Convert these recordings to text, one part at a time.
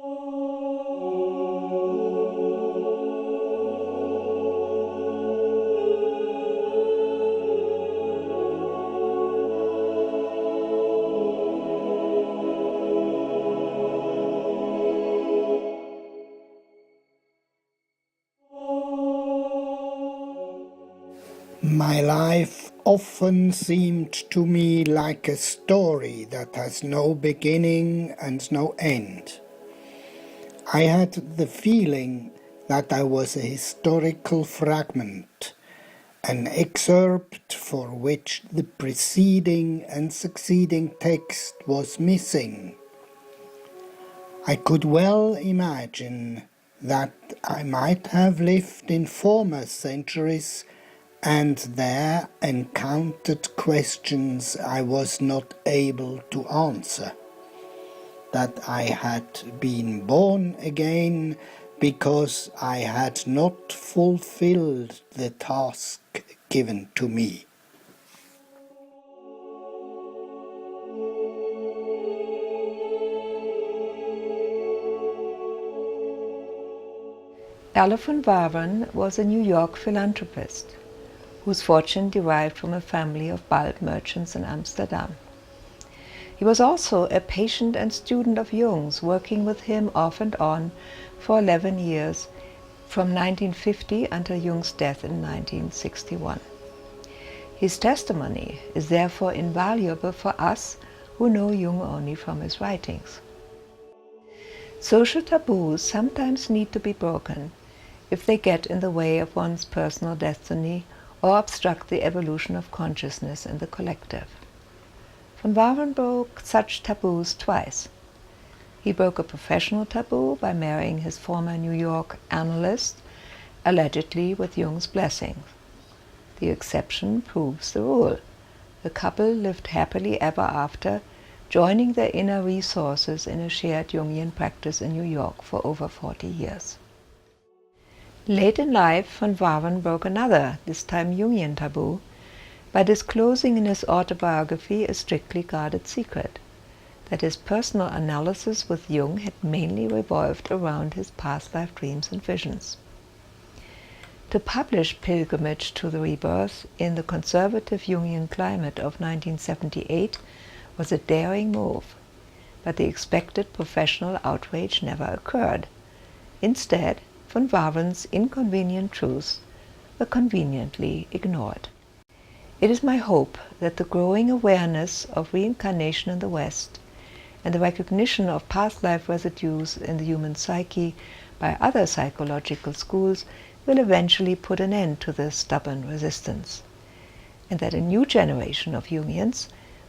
My life often seemed to me like a story that has no beginning and no end. I had the feeling that I was a historical fragment, an excerpt for which the preceding and succeeding text was missing. I could well imagine that I might have lived in former centuries and there encountered questions I was not able to answer, that I had been born again because I had not fulfilled the task given to me. Alif Involvin was a New York philanthropist whose fortune derived from a family of bulk merchants in Amsterdam. He was also a patient and student of Jung's, working with him off and on for 11 years, from 1950 until Jung's death in 1961. His testimony is therefore invaluable for us who know Jung only from his writings. Social taboos sometimes need to be broken if they get in the way of one's personal destiny or obstruct the evolution of consciousness in the collective. Van Waveren broke such taboos twice. He broke a professional taboo by marrying his former New York analyst, allegedly with Jung's blessing. The exception proves the rule. The couple lived happily ever after, joining their inner resources in a shared Jungian practice in New York for over 40 years. Late in life, Van Waveren broke another, this time Jungian taboo, by disclosing in his autobiography a strictly guarded secret, that his personal analysis with Jung had mainly revolved around his past life dreams and visions. To publish Pilgrimage to the Rebirth in the conservative Jungian climate of 1978 was a daring move, but the expected professional outrage never occurred. Instead, Van Waveren's inconvenient truths were conveniently ignored. It is my hope that the growing awareness of reincarnation in the West and the recognition of past life residues in the human psyche by other psychological schools will eventually put an end to this stubborn resistance, and that a new generation of Jungians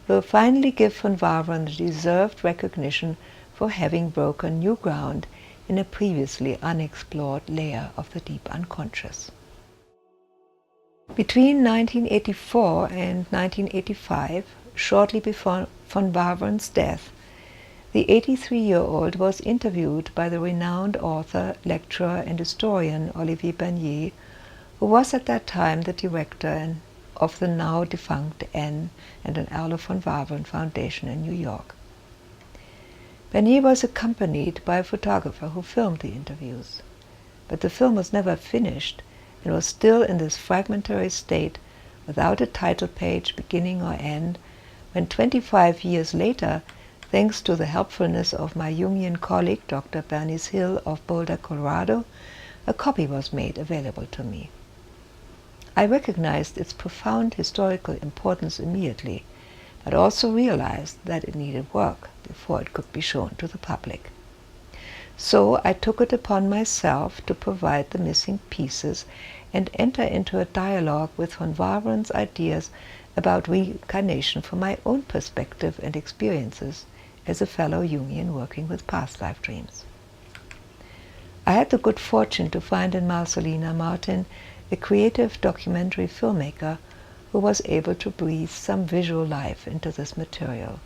will finally give Van Waveren the deserved recognition for having broken new ground in a previously unexplored layer of the deep unconscious. Between 1984 and 1985, shortly before Van Waveren's death, the 83-year-old was interviewed by the renowned author, lecturer and historian Olivier Bernier, who was at that time the director of the now defunct N. and an Erlo van Waveren Foundation in New York. Bernier was accompanied by a photographer who filmed the interviews, but the film was never finished and was still in this fragmentary state without a title page, beginning or end, when 25 years later, thanks to the helpfulness of my Jungian colleague Dr. Bernice Hill of Boulder, Colorado, a copy was made available to me. I recognized its profound historical importance immediately, but also realized that it needed work before it could be shown to the public. So I took it upon myself to provide the missing pieces and enter into a dialogue with Van Waveren's ideas about reincarnation from my own perspective and experiences as a fellow Jungian working with past life dreams. I had the good fortune to find in Marcelina Martin a creative documentary filmmaker who was able to breathe some visual life into this material.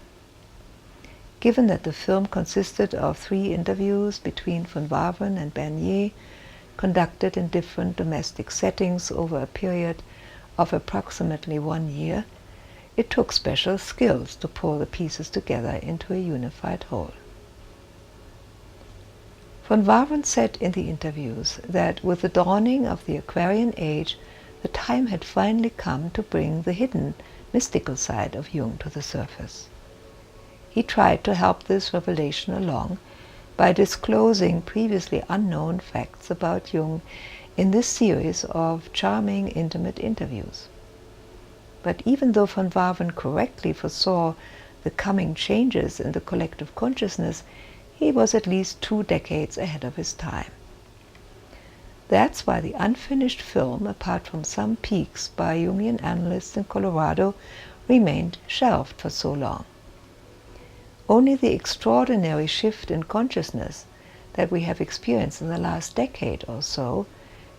Given that the film consisted of 3 interviews between Van Waveren and Bernier, conducted in different domestic settings over a period of approximately 1 year, it took special skills to pull the pieces together into a unified whole. Van Waveren said in the interviews that with the dawning of the Aquarian age, the time had finally come to bring the hidden, mystical side of Jung to the surface. He tried to help this revelation along by disclosing previously unknown facts about Jung in this series of charming, intimate interviews. But even though Van Waveren correctly foresaw the coming changes in the collective consciousness, he was at least 2 decades ahead of his time. That's why the unfinished film, apart from some peaks by Jungian analysts in Colorado, remained shelved for so long. Only the extraordinary shift in consciousness that we have experienced in the last decade or so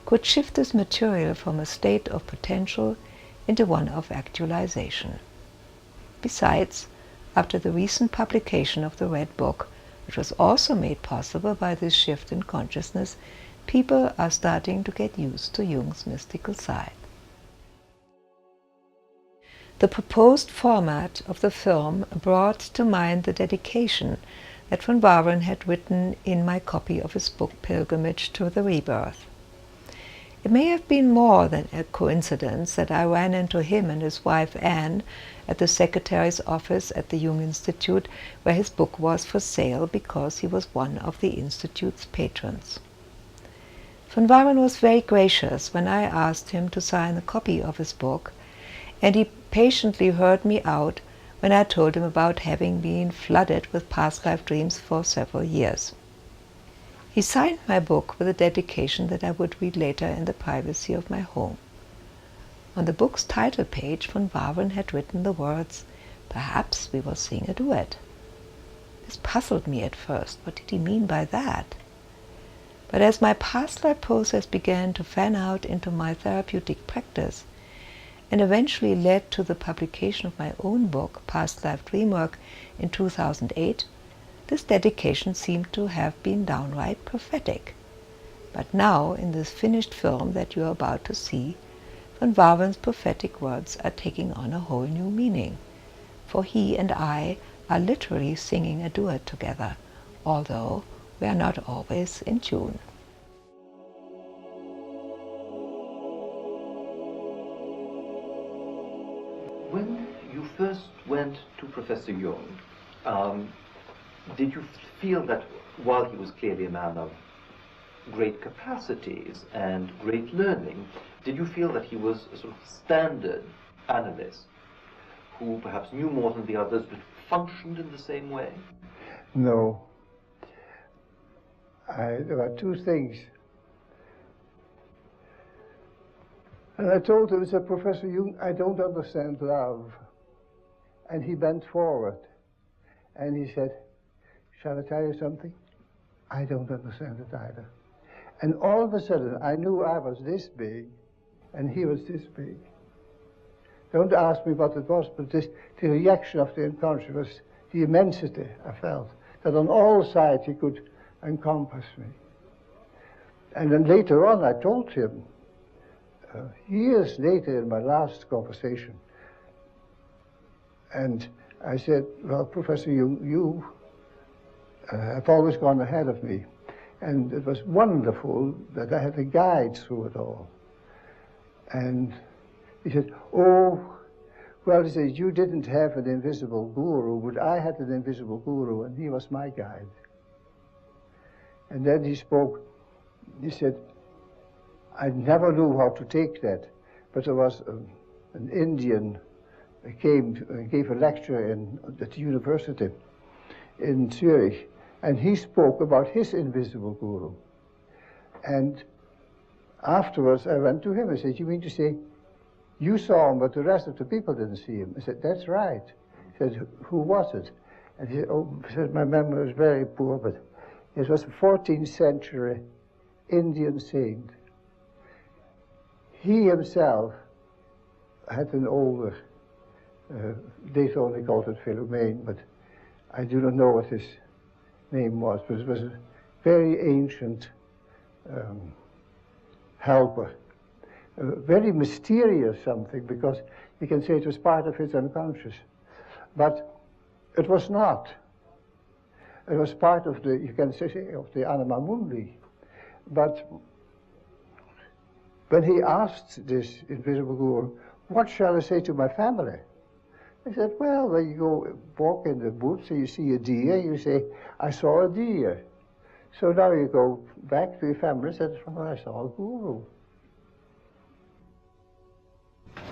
could shift this material from a state of potential into one of actualization. Besides, after the recent publication of the Red Book, which was also made possible by this shift in consciousness, people are starting to get used to Jung's mystical side. The proposed format of the film brought to mind the dedication that Van Waveren had written in my copy of his book Pilgrimage to the Rebirth. It may have been more than a coincidence that I ran into him and his wife Anne at the secretary's office at the Jung Institute, where his book was for sale because he was one of the Institute's patrons. Van Waveren was very gracious when I asked him to sign a copy of his book, and he patiently heard me out when I told him about having been flooded with past life dreams for several years. He signed my book with a dedication that I would read later in the privacy of my home. On the book's title page, Van Waveren had written the words, "Perhaps we will sing a duet." This puzzled me at first. What did he mean by that? But as my past life process began to fan out into my therapeutic practice, and eventually led to the publication of my own book, Past Life Dreamwork, in 2008, this dedication seemed to have been downright prophetic. But now, in this finished film that you are about to see, Van Waveren's prophetic words are taking on a whole new meaning, for he and I are literally singing a duet together, although we are not always in tune. When you first went to Professor Jung, did you feel that while he was clearly a man of great capacities and great learning, did you feel that he was a sort of standard analyst who perhaps knew more than the others but functioned in the same way? No. There were 2 things. And I told him, I said, "Professor Jung, I don't understand love." And he bent forward and he said, "Shall I tell you something? I don't understand it either." And all of a sudden, I knew I was this big and he was this big. Don't ask me what it was, but the reaction of the unconscious was the immensity I felt, that on all sides he could encompass me. And then later on, I told him, years later in my last conversation, and I said, "Well, Professor Jung, you have always gone ahead of me. And it was wonderful that I had a guide through it all." And he said, "Oh, well," he said, "you didn't have an invisible guru, but I had an invisible guru, and he was my guide." And then he spoke, he said, "I never knew how to take that, but there was an Indian came and gave a lecture at the university in Zurich, and he spoke about his invisible guru. And afterwards I went to him and said, "You mean to say you saw him, but the rest of the people didn't see him?" I said, "That's right." He said, "Who was it?" And he said, "Oh," he said, "my memory is very poor, but it was a 14th century Indian saint. He himself had an older, they only called it Philomene, but I do not know what his name was, but it was a very ancient helper. Very mysterious something, because you can say it was part of his unconscious. But it was not. It was part of the, you can say, of the anima mundi. But when he asked this invisible guru, what shall I say to my family? He said, well, when you go walk in the woods and you see a deer, you say, I saw a deer. So now you go back to your family and say, well, I saw a guru.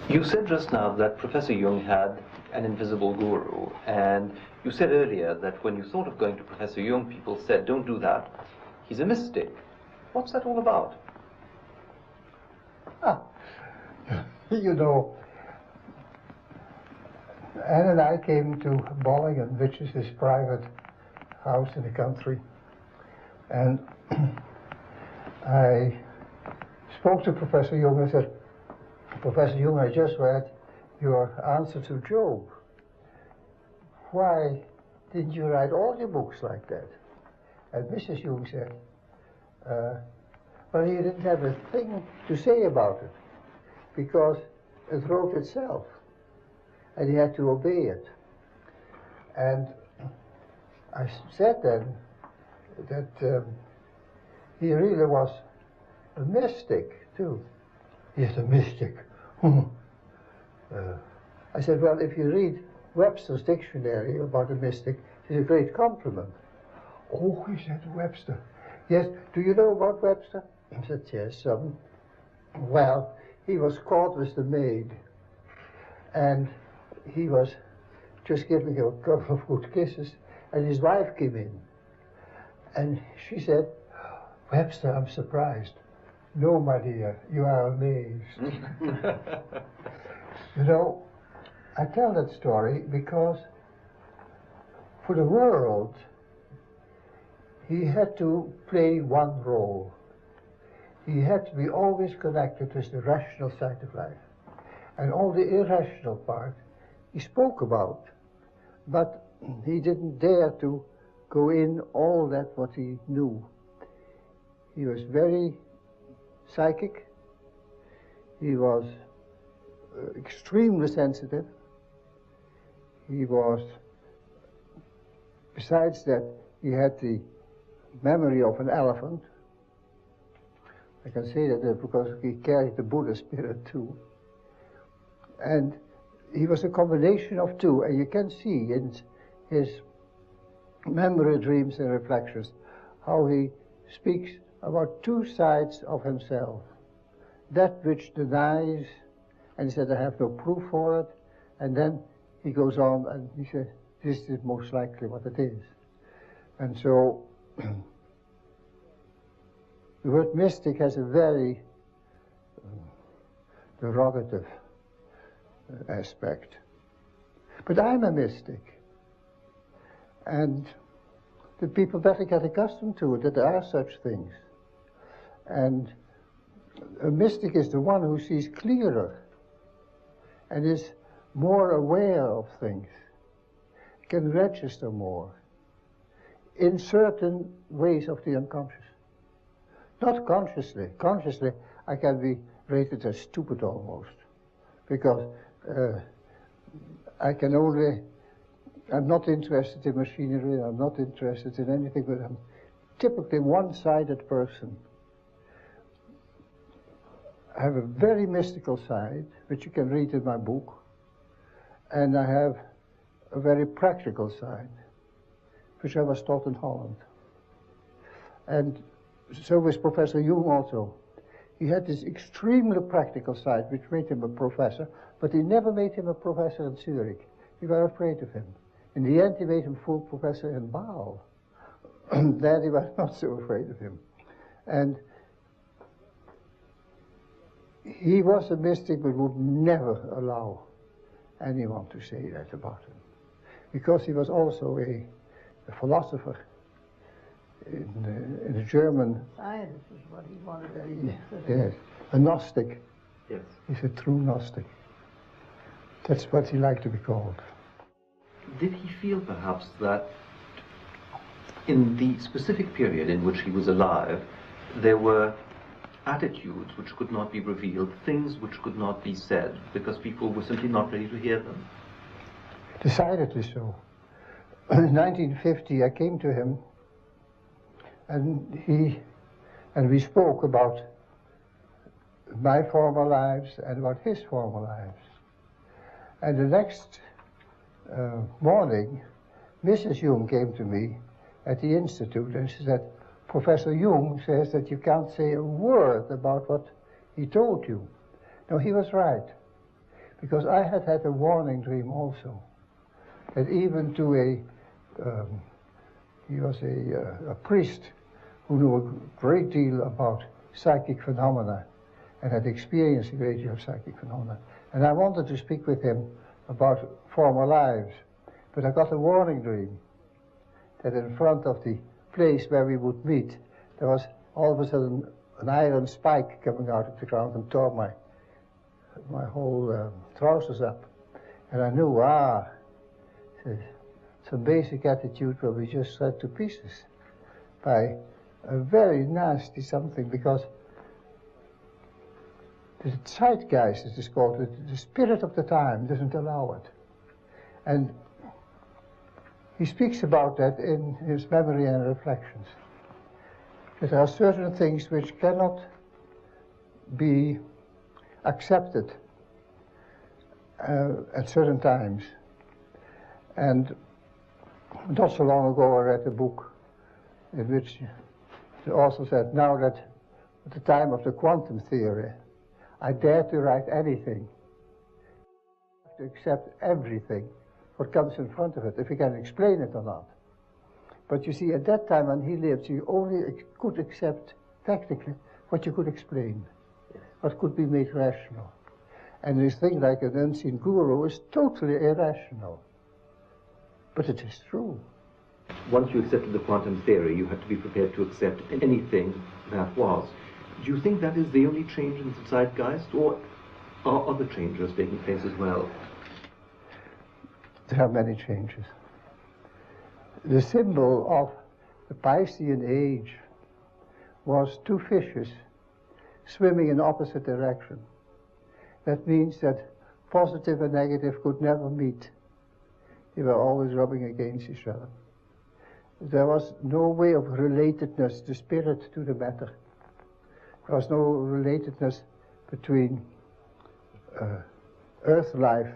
You said just now that Professor Jung had an invisible guru, and you said earlier that when you thought of going to Professor Jung, people said, don't do that, he's a mystic. What's that all about? You know, Anne and I came to Bollingen, which is his private house in the country, and I spoke to Professor Jung and said, Professor Jung, I just read your answer to Job. Why didn't you write all your books like that? And Mrs. Jung said, well, he didn't have a thing to say about it, because it wrote itself, and he had to obey it. And I said then that he really was a mystic, too. He's a mystic. I said, well, if you read Webster's dictionary about a mystic, it's a great compliment. Oh, he said, Webster. Yes, do you know about Webster? I said, yes. Well, he was caught with the maid, and he was just giving her a couple of good kisses, and his wife came in. And she said, Webster, I'm surprised. No, my dear, you are amazed. You know, I tell that story because for the world, he had to play one role. He had to be always connected with the rational side of life. And all the irrational part he spoke about, but he didn't dare to go in all that what he knew. He was very psychic. He was extremely sensitive. He was, besides that, he had the memory of an elephant. I can say that because he carried the Buddha spirit too. And he was a combination of two, and you can see in his memory, dreams, and reflections how he speaks about two sides of himself. That which denies, and he said, I have no proof for it, and then he goes on and he says, this is most likely what it is. And so, the word mystic has a very derogative aspect. But I'm a mystic. And the people better get accustomed to it, that there are such things. And a mystic is the one who sees clearer and is more aware of things, can register more in certain ways of the unconscious. Not consciously. Consciously, I can be rated as stupid almost, because I'm not interested in machinery, I'm not interested in anything, but I'm typically one-sided person. I have a very mystical side, which you can read in my book, and I have a very practical side, which I was taught in Holland. And so was Professor Jung also. He had this extremely practical side, which made him a professor, but he never made him a professor in Zurich. We were afraid of him. In the end, he made him full professor in Basel. Then he was not so afraid of him. And he was a mystic, but would never allow anyone to say that about him, because he was also a philosopher in the German. Science is what he wanted to be. Yes, a Gnostic. Yes. He's a true Gnostic. That's what he liked to be called. Did he feel perhaps that in the specific period in which he was alive, there were attitudes which could not be revealed, things which could not be said, because people were simply not ready to hear them? Decidedly so. in 1950 I came to him, and we spoke about my former lives and about his former lives. And the next morning, Mrs. Jung came to me at the Institute and she said, Professor Jung says that you can't say a word about what he told you. Now, he was right, because I had had a warning dream also, that even to he was a priest who knew a great deal about psychic phenomena and had experienced a great deal of psychic phenomena. And I wanted to speak with him about former lives, but I got a warning dream that in front of the place where we would meet, there was all of a sudden an iron spike coming out of the ground and tore my whole trousers up. And I knew, some basic attitude will be just shred to pieces by a very nasty something, because the Zeitgeist, as it's called, the spirit of the time doesn't allow it. And he speaks about that in his Memory and Reflections. That there are certain things which cannot be accepted at certain times. And not so long ago I read a book in which the author said, now that at the time of the quantum theory, I dare to write anything. I have to accept everything, what comes in front of it, if you can explain it or not. But you see, at that time when he lived, you only could accept technically what you could explain, what could be made rational. And this thing like an unseen guru is totally irrational. But it is true. Once you accepted the quantum theory, you had to be prepared to accept anything that was. Do you think that is the only change in the Zeitgeist, or are other changes taking place as well? There are many changes. The symbol of the Piscean age was two fishes swimming in opposite direction. That means that positive and negative could never meet. They were always rubbing against each other. There was no way of relatedness, the spirit to the matter. There was no relatedness between earth life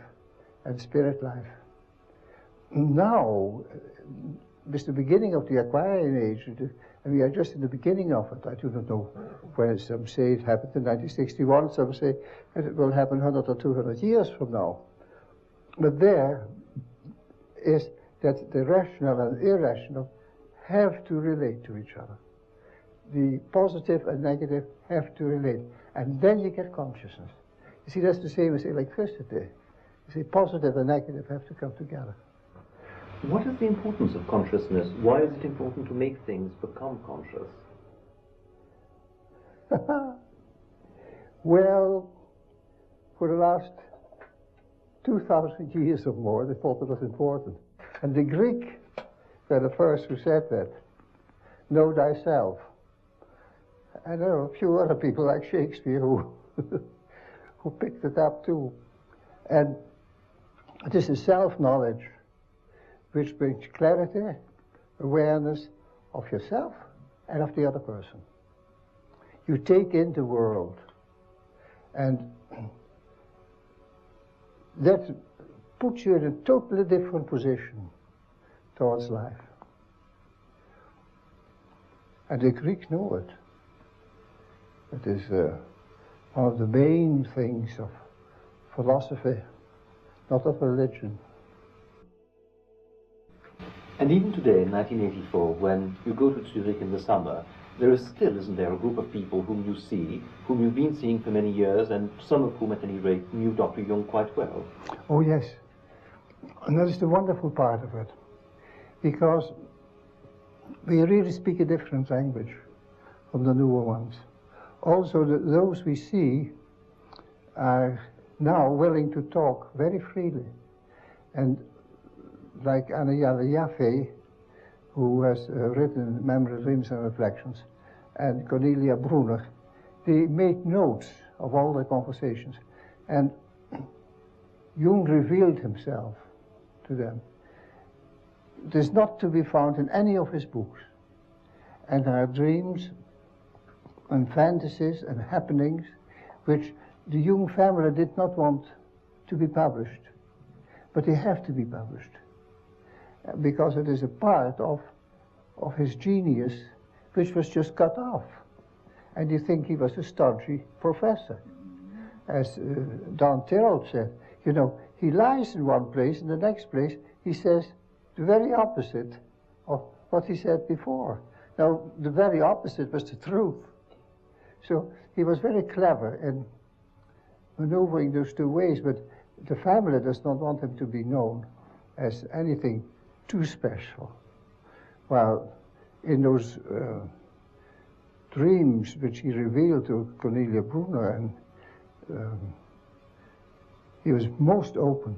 and spirit life. Now, with the beginning of the Aquarian age, and we are just in the beginning of it. I do not know when. Some say it happened in 1961, some say it will happen 100 or 200 years from now. But there is that the rational and irrational have to relate to each other. The positive and negative have to relate. And then you get consciousness. You see, that's the same as electricity. You see, positive and negative have to come together. What is the importance of consciousness? Why is it important to make things become conscious? Well, for the last 2,000 years or more, they thought it was important. And the Greek were the first who said that. Know thyself. And there are a few other people like Shakespeare who who picked it up too. And it is a self-knowledge which brings clarity, awareness of yourself and of the other person. You take in the world, and that puts you in a totally different position towards life. And the Greeks know it. It is one of the main things of philosophy, not of religion. And even today, in 1984, when you go to Zurich in the summer, there is still, isn't there, a group of people whom you see, whom you've been seeing for many years, and some of whom, at any rate, knew Dr. Jung quite well. Oh, yes. And that is the wonderful part of it. Because we really speak a different language from the newer ones. Also, those we see are now willing to talk very freely. And like Anna Jaffe, who has written Memory, Dreams and Reflections, and Cornelia Brunner, they made notes of all the conversations. And Jung revealed himself to them. It is not to be found in any of his books. And there are dreams and fantasies and happenings which the Jung family did not want to be published, but they have to be published because it is a part of his genius which was just cut off. And you think he was a stodgy professor. As Don Tyrrell said, you know, he lies in one place, in the next place he says the very opposite of what he said before. Now, the very opposite was the truth. So he was very clever in maneuvering those two ways, but the family does not want him to be known as anything too special. Well, in those dreams which he revealed to Cornelia Brunner, and he was most open.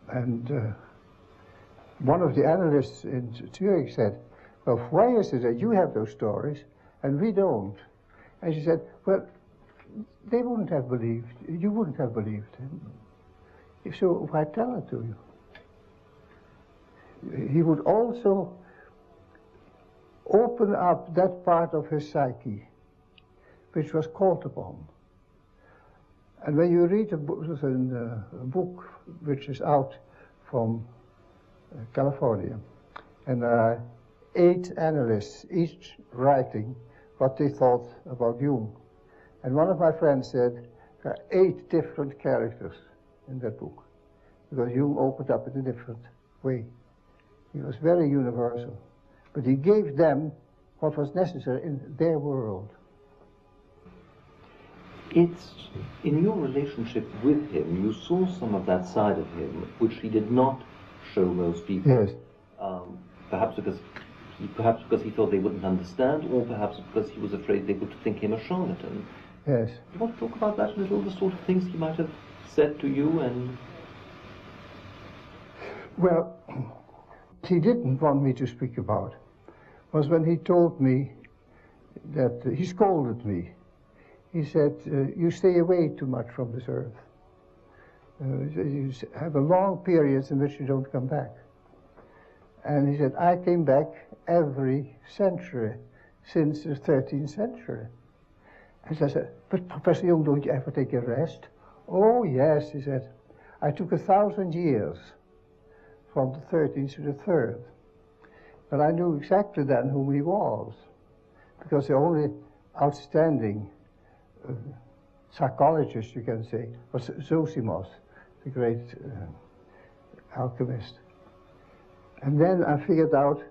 And one of the analysts in Zurich said, well, why is it that you have those stories and we don't? And she said, well, they wouldn't have believed, you wouldn't have believed him. So why tell it to you? He would also open up that part of his psyche which was called upon. And when you read a book which is out from California, and there are 8 analysts, each writing what they thought about Jung. And one of my friends said there are 8 different characters in that book, because Jung opened up in a different way. He was very universal, but he gave them what was necessary in their world. It's in your relationship with him, you saw some of that side of him which he did not show most people. Yes. Perhaps because he thought they wouldn't understand, or perhaps because he was afraid they would think him a charlatan. Yes. Do you want to talk about that a little, the sort of things he might have said to you? And well, he didn't want me to speak about was when he told me that he scolded me. He said, you stay away too much from this earth. You have a long periods in which you don't come back. And he said, I came back every century since the 13th century. And I said, but Professor Jung, don't you ever take a rest? Oh yes, he said, I took 1,000 years from the 13th to the 3rd. But I knew exactly then who he was, because the only outstanding psychologist, you can say, was Zosimos, the great alchemist. And then I figured out,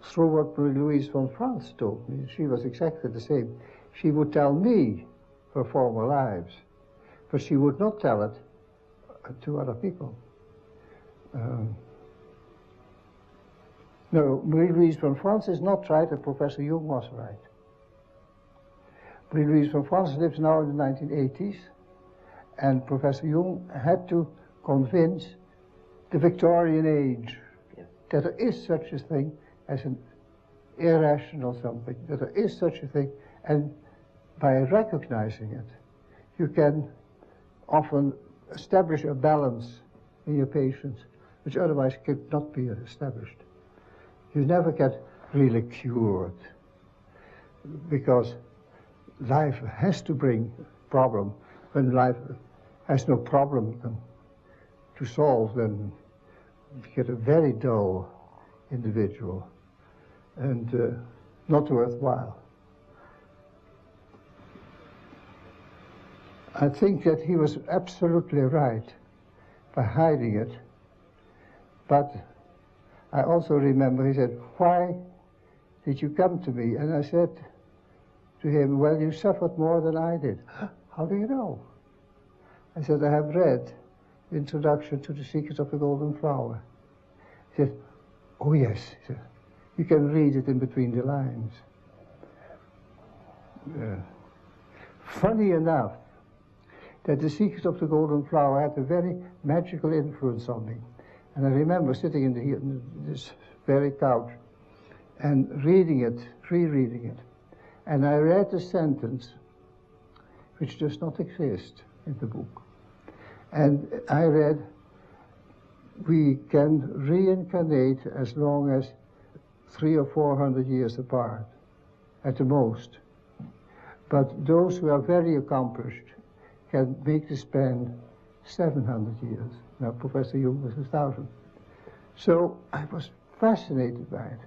through what Louise von Franz told me, she was exactly the same. She would tell me her former lives, but she would not tell it to other people. No, Marie-Louise von Franz is not right, and Professor Jung was right. Marie-Louise von Franz lives now in the 1980s, and Professor Jung had to convince the Victorian age that there is such a thing as an irrational something, that there is such a thing, and by recognizing it, you can often establish a balance in your patients, which otherwise could not be established. You never get really cured, because life has to bring problem. When life has no problem to solve, then you get a very dull individual and not worthwhile. I think that he was absolutely right by hiding it, but I also remember he said, why did you come to me? And I said to him, well, you suffered more than I did. How do you know? I said, I have read the introduction to The Secret of the Golden Flower. He said, oh yes, he said, you can read it in between the lines. Funny enough, that The Secret of the Golden Flower had a very magical influence on me. And I remember sitting in this very couch and reading it, rereading it. And I read a sentence which does not exist in the book. And I read, we can reincarnate as long as 300 or 400 years apart, at the most. But those who are very accomplished can make the span 700 years. Now, Professor Jung was 1,000. So I was fascinated by it.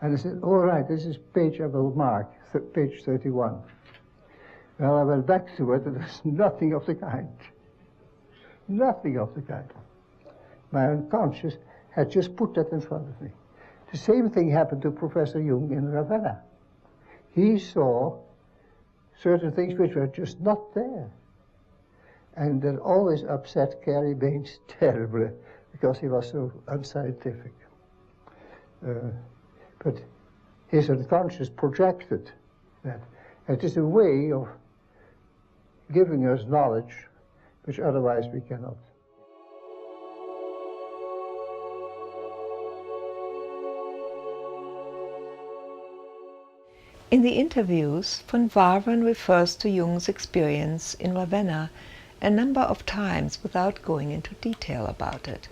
And I said, all right, this is page I will mark, page 31. Well, I went back to it, and there's nothing of the kind. Nothing of the kind. My unconscious had just put that in front of me. The same thing happened to Professor Jung in Ravenna. He saw certain things which were just not there. And that always upset Carrie Baines terribly, because he was so unscientific. But his unconscious projected that. It is a way of giving us knowledge which otherwise we cannot. In the interviews, van Waveren refers to Jung's experience in Ravenna a number of times without going into detail about it.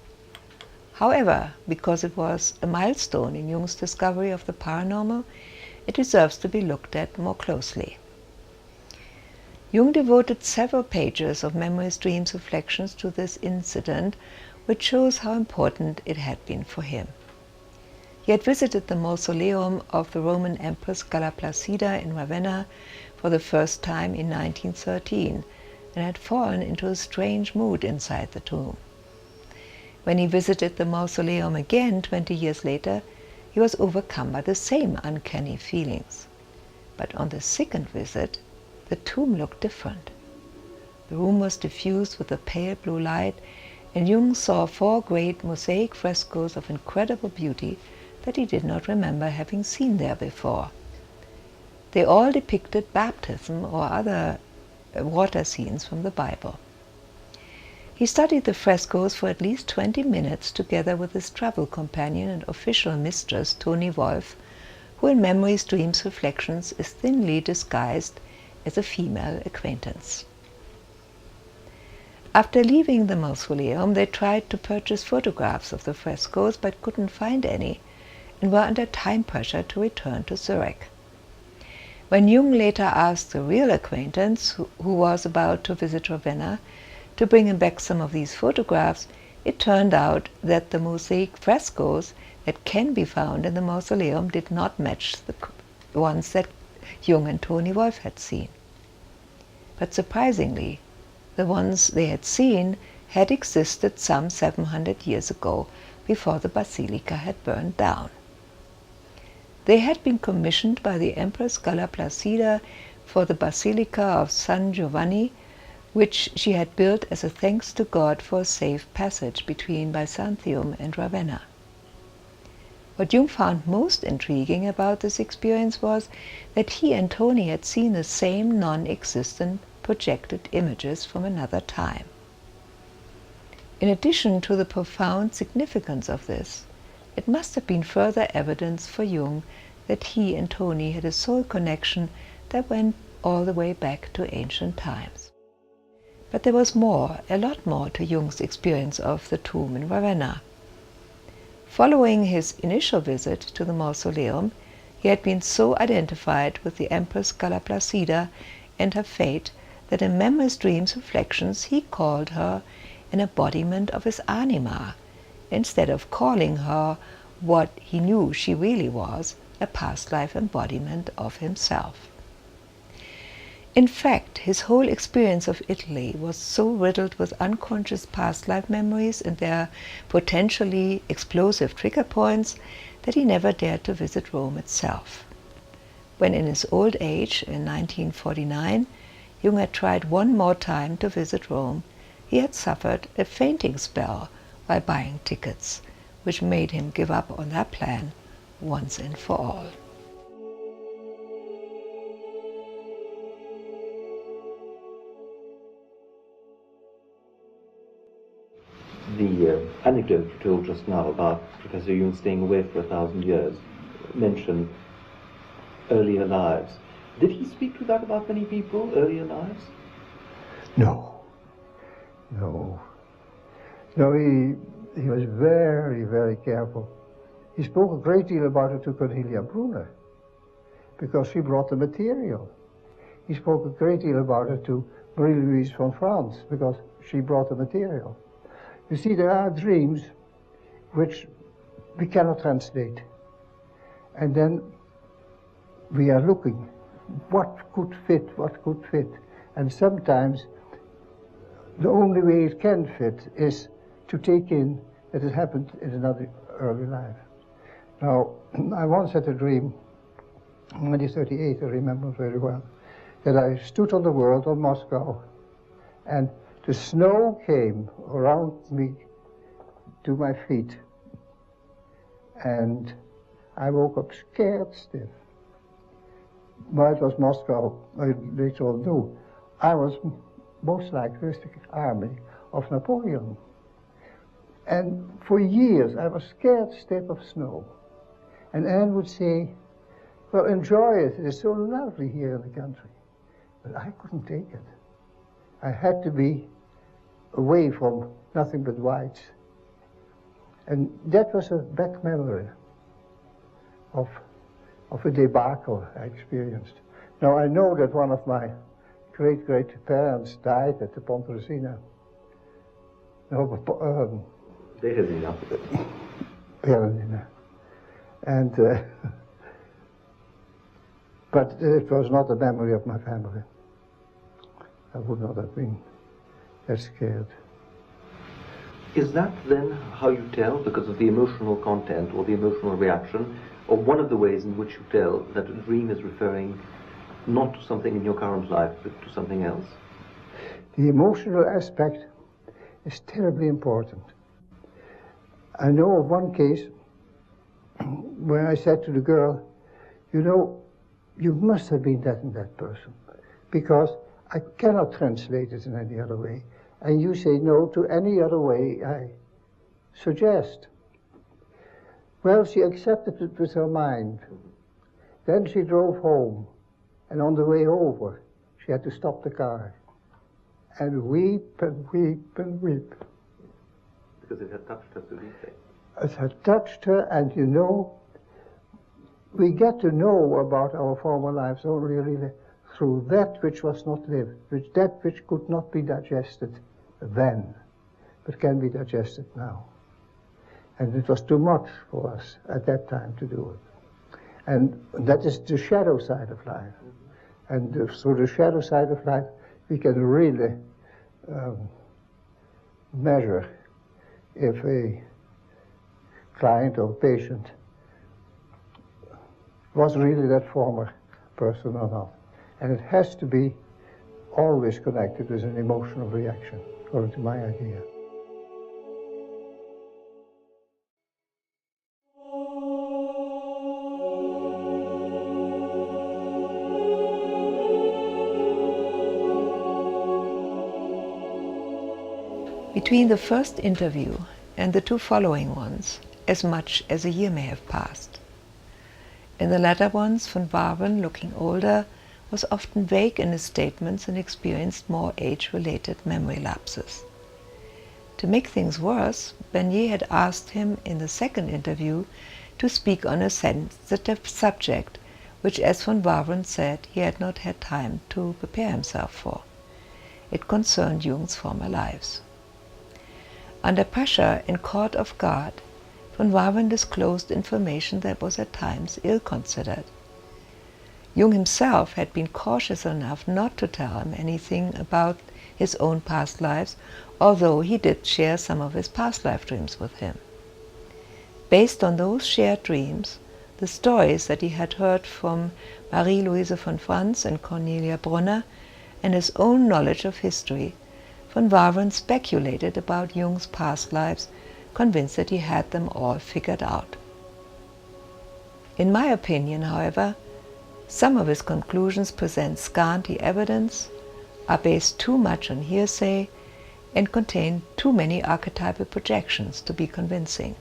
However, because it was a milestone in Jung's discovery of the paranormal, it deserves to be looked at more closely. Jung devoted several pages of memories, dreams, reflections to this incident, which shows how important it had been for him. He had visited the mausoleum of the Roman Empress Galla Placida in Ravenna for the first time in 1913 and had fallen into a strange mood inside the tomb. When he visited the mausoleum again 20 years later, he was overcome by the same uncanny feelings. But on the second visit, the tomb looked different. The room was diffused with a pale blue light, and Jung saw 4 great mosaic frescoes of incredible beauty that he did not remember having seen there before. They all depicted baptism or other water scenes from the Bible. He studied the frescoes for at least 20 minutes together with his travel companion and official mistress, Toni Wolff, who in Memories, Dreams, Reflections is thinly disguised as a female acquaintance. After leaving the mausoleum, they tried to purchase photographs of the frescoes but couldn't find any and were under time pressure to return to Zurich. When Jung later asked the real acquaintance, who was about to visit Ravenna, to bring him back some of these photographs, it turned out that the mosaic frescoes that can be found in the mausoleum did not match the ones that Jung and Toni Wolff had seen. But surprisingly, the ones they had seen had existed some 700 years ago, before the basilica had burned down. They had been commissioned by the Empress Galla Placida for the Basilica of San Giovanni, which she had built as a thanks to God for a safe passage between Byzantium and Ravenna. What Jung found most intriguing about this experience was that he and Toni had seen the same non-existent projected images from another time. In addition to the profound significance of this, it must have been further evidence for Jung that he and Toni had a soul connection that went all the way back to ancient times. But there was more, a lot more, to Jung's experience of the tomb in Ravenna. Following his initial visit to the mausoleum, he had been so identified with the Empress Galla Placida and her fate that in Memories, Dreams, Reflections he called her an embodiment of his anima, instead of calling her what he knew she really was, a past life embodiment of himself. In fact, his whole experience of Italy was so riddled with unconscious past life memories and their potentially explosive trigger points that he never dared to visit Rome itself. When in his old age, in 1949, Jung had tried one more time to visit Rome, he had suffered a fainting spell while buying tickets, which made him give up on that plan once and for all. The anecdote you told just now about Professor Jung staying away for 1,000 years mentioned earlier lives. Did he speak to that about many people, earlier lives? No. He he was very, very careful. He spoke a great deal about it to Cornelia Brunner, because she brought the material. He spoke a great deal about it to Marie-Louise von France, because she brought the material. You see, there are dreams which we cannot translate. And then we are looking, what could fit, what could fit. And sometimes the only way it can fit is to take in that it happened in another early life. Now, I once had a dream, in 1938, I remember very well, that I stood on the world of Moscow, and the snow came around me to my feet, and I woke up scared stiff. But it was Moscow, I later on knew. I was most likely the army of Napoleon. And for years I was scared stiff of snow. And Anne would say, well, enjoy it, it's so lovely here in the country. But I couldn't take it. I had to be away from nothing but whites. And that was a back memory of a debacle I experienced. Now I know that one of my great-great-parents died at the Pontresina. No, Ravenna. Ravenna. And, but it was not a memory of my family. I would not have been that scared. Is that then how you tell, because of the emotional content or the emotional reaction, or one of the ways in which you tell that a dream is referring not to something in your current life, but to something else? The emotional aspect is terribly important. I know of one case where I said to the girl, you know, you must have been that and that person, because I cannot translate it in any other way. And you say no to any other way I suggest. Well, she accepted it with her mind. Then she drove home, and on the way over, she had to stop the car and weep and weep and weep. Because it had touched her so deeply. It had touched her, and you know, we get to know about our former lives only really through that which was not lived, that which could not be digested then, but can be digested now. And it was too much for us at that time to do it. And that is the shadow side of life. And through the shadow side of life, we can really measure if a client or patient was really that former person or not. And it has to be always connected with an emotional reaction, according to my idea. Between the first interview and the two following ones, as much as a year may have passed. In the latter ones, von Waveren, looking older, was often vague in his statements and experienced more age-related memory lapses. To make things worse, Bernier had asked him in the second interview to speak on a sensitive subject, which, as von Waveren said, he had not had time to prepare himself for. It concerned Jung's former lives. Under pressure and caught off guard, von Waveren disclosed information that was at times ill-considered. Jung himself had been cautious enough not to tell him anything about his own past lives, although he did share some of his past life dreams with him. Based on those shared dreams, the stories that he had heard from Marie-Louise von Franz and Cornelia Brunner, and his own knowledge of history, von Waveren speculated about Jung's past lives, convinced that he had them all figured out. In my opinion, however, some of his conclusions present scanty evidence, are based too much on hearsay, and contain too many archetypal projections to be convincing.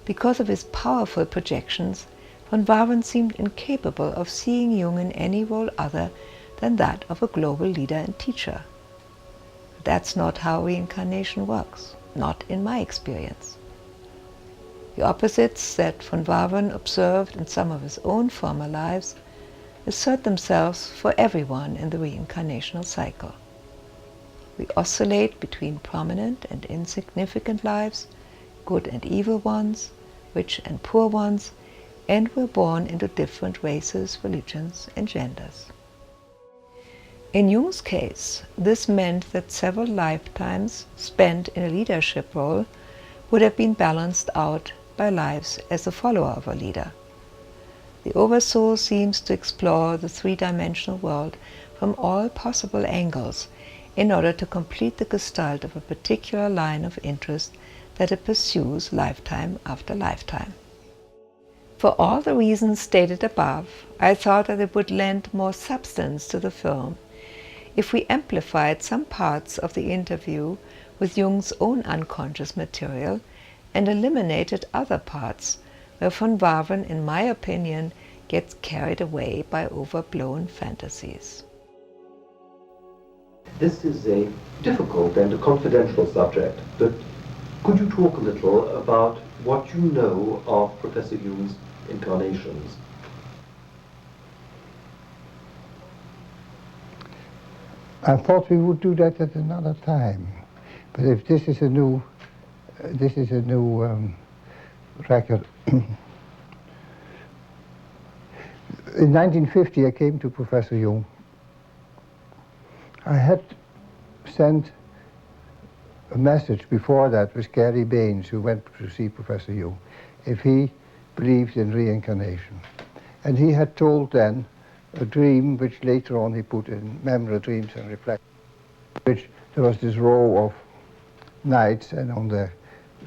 Because of his powerful projections, von Waveren seemed incapable of seeing Jung in any role other than that of a global leader and teacher. But that's not how reincarnation works. not in my experience. The opposites that von Waveren observed in some of his own former lives assert themselves for everyone in the reincarnational cycle. We oscillate between prominent and insignificant lives, good and evil ones, rich and poor ones, and we're born into different races, religions, and genders. In Jung's case, this meant that several lifetimes spent in a leadership role would have been balanced out by lives as a follower of a leader. The Oversoul seems to explore the three-dimensional world from all possible angles in order to complete the gestalt of a particular line of interest that it pursues lifetime after lifetime. For all the reasons stated above, I thought that it would lend more substance to the film if we amplified some parts of the interview with Jung's own unconscious material and eliminated other parts where von Waveren, in my opinion, gets carried away by overblown fantasies. This is a difficult and a confidential subject, but could you talk a little about what you know of Professor Jung's incarnations? I thought we would do that at another time, but if this is a new record. In 1950, I came to Professor Jung. I had sent a message before that with Gary Baines, who went to see Professor Jung, if he believed in reincarnation. And he had told then a dream, which later on he put in Memory, Dreams and Reflections, which there was this row of knights, and on the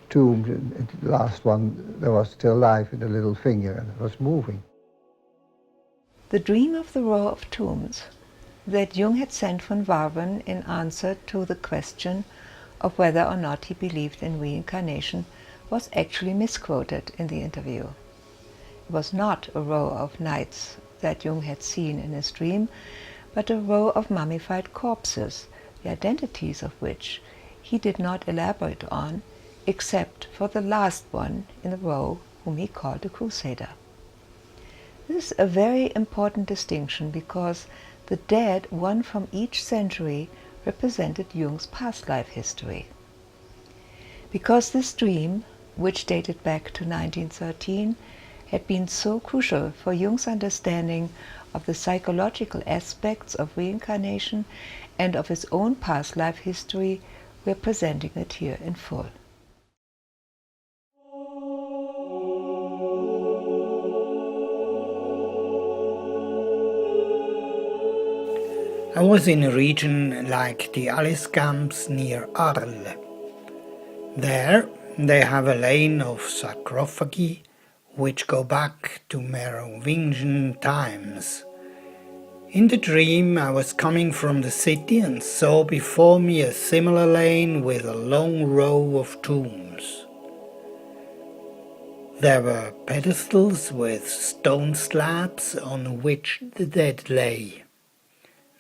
tomb, the last one, there was still life in the little finger, and it was moving. The dream of the row of tombs that Jung had sent von Waveren in answer to the question of whether or not he believed in reincarnation was actually misquoted in the interview. It was not a row of knights that Jung had seen in his dream, but a row of mummified corpses, the identities of which he did not elaborate on, except for the last one in the row, whom he called a crusader. This is a very important distinction because the dead, one from each century, represented Jung's past life history. Because this dream, which dated back to 1913, had been so crucial for Jung's understanding of the psychological aspects of reincarnation and of his own past life history, we're presenting it here in full. I was in a region like the Alice camps near Arles. There they have a lane of sarcophagi which go back to Merovingian times. In the dream I was coming from the city and saw before me a similar lane with a long row of tombs. There were pedestals with stone slabs on which the dead lay.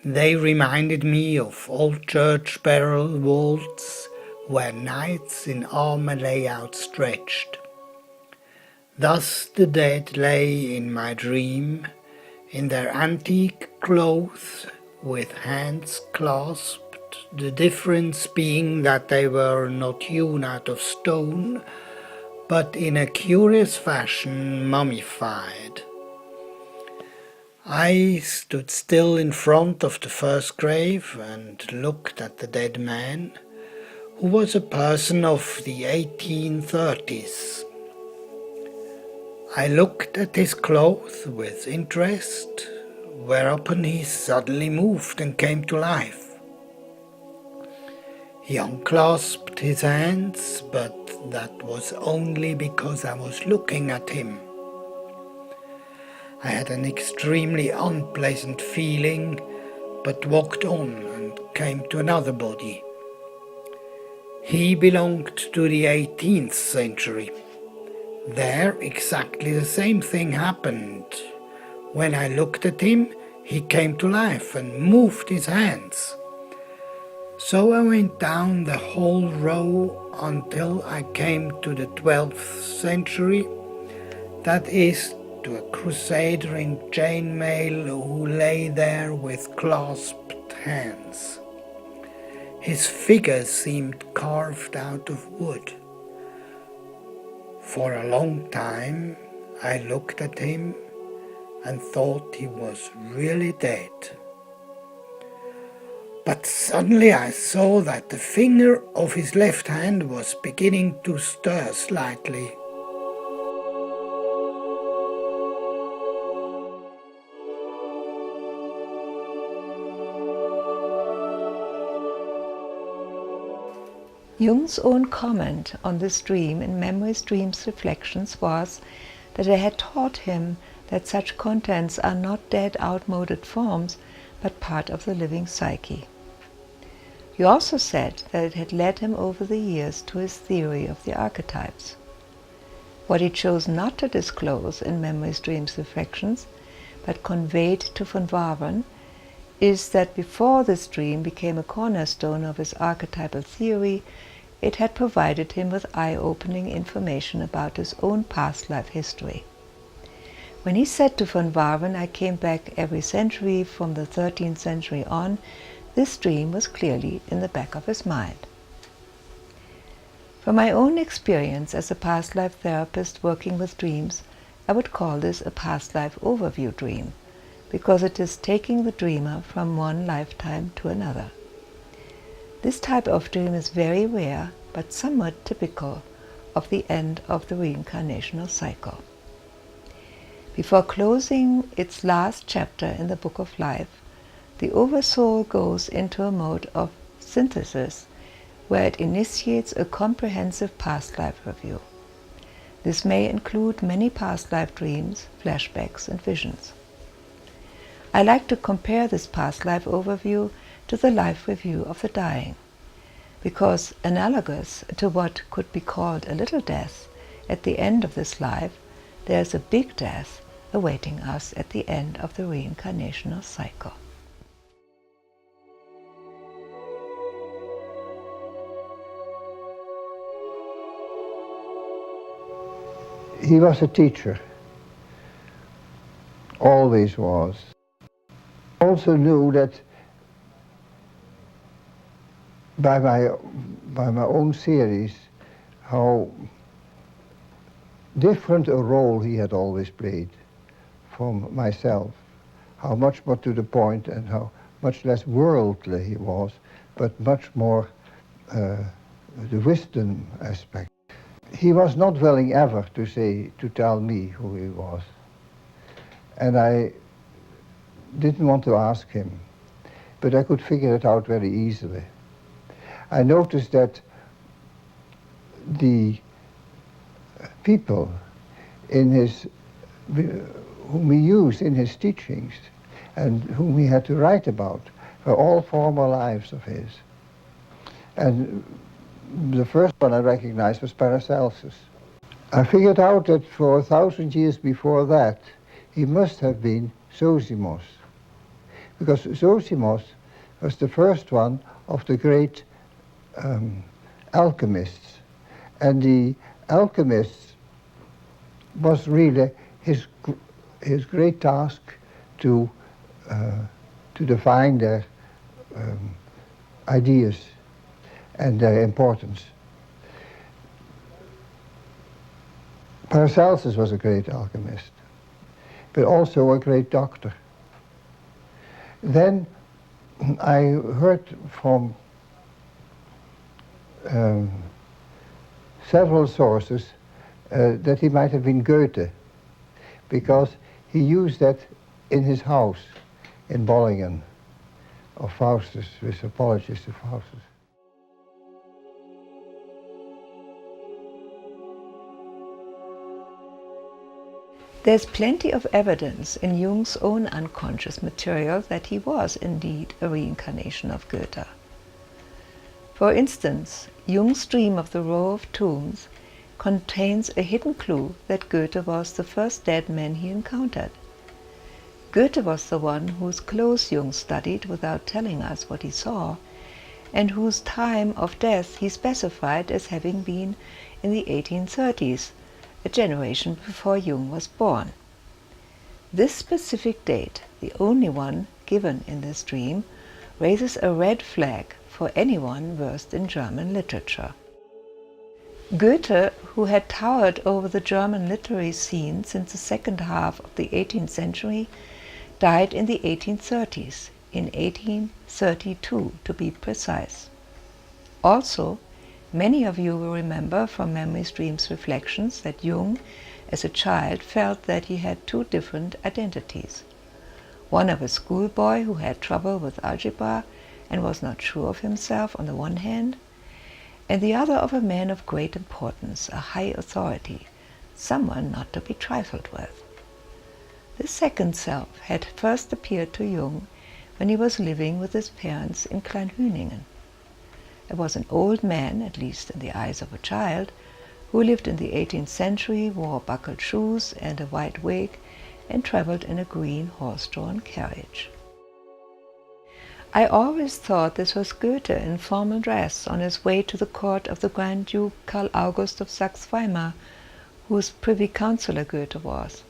They reminded me of old church burial vaults where knights in armor lay outstretched. Thus the dead lay in my dream, in their antique clothes, with hands clasped, the difference being that they were not hewn out of stone, but in a curious fashion mummified. I stood still in front of the first grave and looked at the dead man, who was a person of the 1830s. I looked at his clothes with interest, whereupon he suddenly moved and came to life. He unclasped his hands, but that was only because I was looking at him. I had an extremely unpleasant feeling, but walked on and came to another body. He belonged to the 18th century. There exactly the same thing happened. When I looked at him, he came to life and moved his hands. So I went down the whole row until I came to the 12th century, that is, to a crusader in chainmail who lay there with clasped hands. His figure seemed carved out of wood. For a long time I looked at him and thought he was really dead. But suddenly I saw that the finger of his left hand was beginning to stir slightly. Jung's own comment on this dream in Memories, Dreams, Reflections was that it had taught him that such contents are not dead, outmoded forms, but part of the living psyche. He also said that it had led him over the years to his theory of the archetypes. What he chose not to disclose in Memories, Dreams, Reflections, but conveyed to van Waveren, is that before this dream became a cornerstone of his archetypal theory, it had provided him with eye-opening information about his own past life history. When he said to van Waveren, "I came back every century from the 13th century on," this dream was clearly in the back of his mind. From my own experience as a past life therapist working with dreams, I would call this a past life overview dream, because it is taking the dreamer from one lifetime to another. This type of dream is very rare, but somewhat typical of the end of the reincarnational cycle. Before closing its last chapter in the Book of Life, the Oversoul goes into a mode of synthesis where it initiates a comprehensive past life review. This may include many past life dreams, flashbacks, and visions. I like to compare this past life overview to the life review of the dying, because analogous to what could be called a little death at the end of this life, there is a big death awaiting us at the end of the reincarnational cycle. He was a teacher, always was. Also knew that by my own series, how different a role he had always played from myself, how much more to the point and how much less worldly he was, but much more the wisdom aspect. He was not willing ever to tell me who he was. And I didn't want to ask him, but I could figure it out very easily. I noticed that the people whom he used in his teachings and whom he had to write about were all former lives of his. And the first one I recognized was Paracelsus. I figured out that for 1,000 years before that, he must have been Zosimos, because Zosimos was the first one of the great alchemists. And the alchemists was really his great task to define their ideas and their importance. Paracelsus was a great alchemist, but also a great doctor. Then I heard from several sources that he might have been Goethe, because he used that in his house in Bollingen of Faustus, with apologies to Faustus. There's plenty of evidence in Jung's own unconscious material that he was indeed a reincarnation of Goethe. For instance, Jung's dream of the row of tombs contains a hidden clue that Goethe was the first dead man he encountered. Goethe was the one whose clothes Jung studied without telling us what he saw, and whose time of death he specified as having been in the 1830s, a generation before Jung was born. This specific date, the only one given in this dream, raises a red flag for anyone versed in German literature. Goethe, who had towered over the German literary scene since the second half of the 18th century, died in the 1830s, in 1832 to be precise. Also, many of you will remember from Memories, Dreams, Reflections that Jung, as a child, felt that he had two different identities. One of a schoolboy who had trouble with algebra and was not sure of himself on the one hand, and the other of a man of great importance, a high authority, someone not to be trifled with. This second self had first appeared to Jung when he was living with his parents in Kleinhüningen. It was an old man, at least in the eyes of a child, who lived in the 18th century, wore buckled shoes and a white wig, and traveled in a green horse-drawn carriage. I always thought this was Goethe in formal dress on his way to the court of the Grand Duke Karl August of Saxe-Weimar, whose privy councillor Goethe was.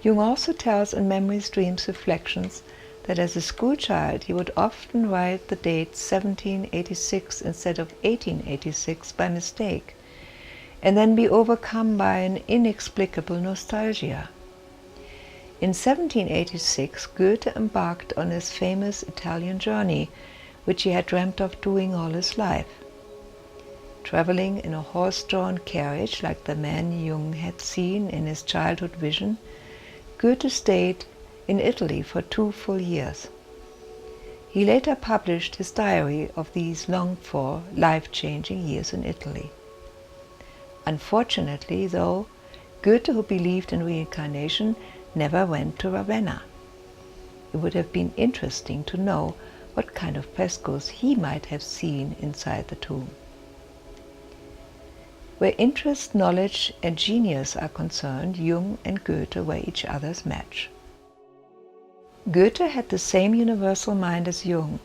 Jung also tells in Memories, Dreams, Reflections that as a schoolchild he would often write the date 1786 instead of 1886 by mistake, and then be overcome by an inexplicable nostalgia. In 1786, Goethe embarked on his famous Italian journey, which he had dreamt of doing all his life. Traveling in a horse-drawn carriage like the man Jung had seen in his childhood vision, Goethe stayed in Italy for 2 full years. He later published his diary of these longed-for, life-changing years in Italy. Unfortunately, though, Goethe, who believed in reincarnation, never went to Ravenna. It would have been interesting to know what kind of frescoes he might have seen inside the tomb. Where interest, knowledge, and genius are concerned, Jung and Goethe were each other's match. Goethe had the same universal mind as Jung,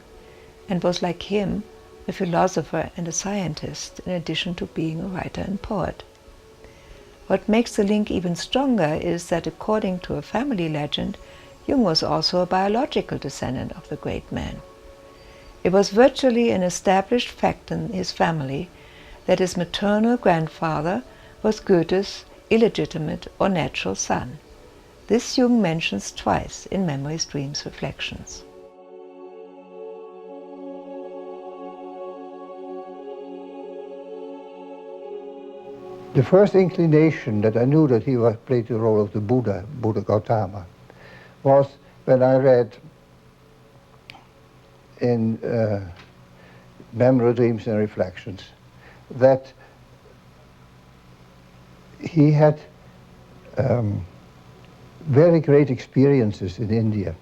and was like him, a philosopher and a scientist, in addition to being a writer and poet. What makes the link even stronger is that according to a family legend, Jung was also a biological descendant of the great man. It was virtually an established fact in his family that his maternal grandfather was Goethe's illegitimate or natural son. This Jung mentions twice in Memories, Dreams, Reflections. The first inclination that I knew that he played the role of the Buddha Gautama, was when I read in Memory, Dreams and Reflections that he had very great experiences in India.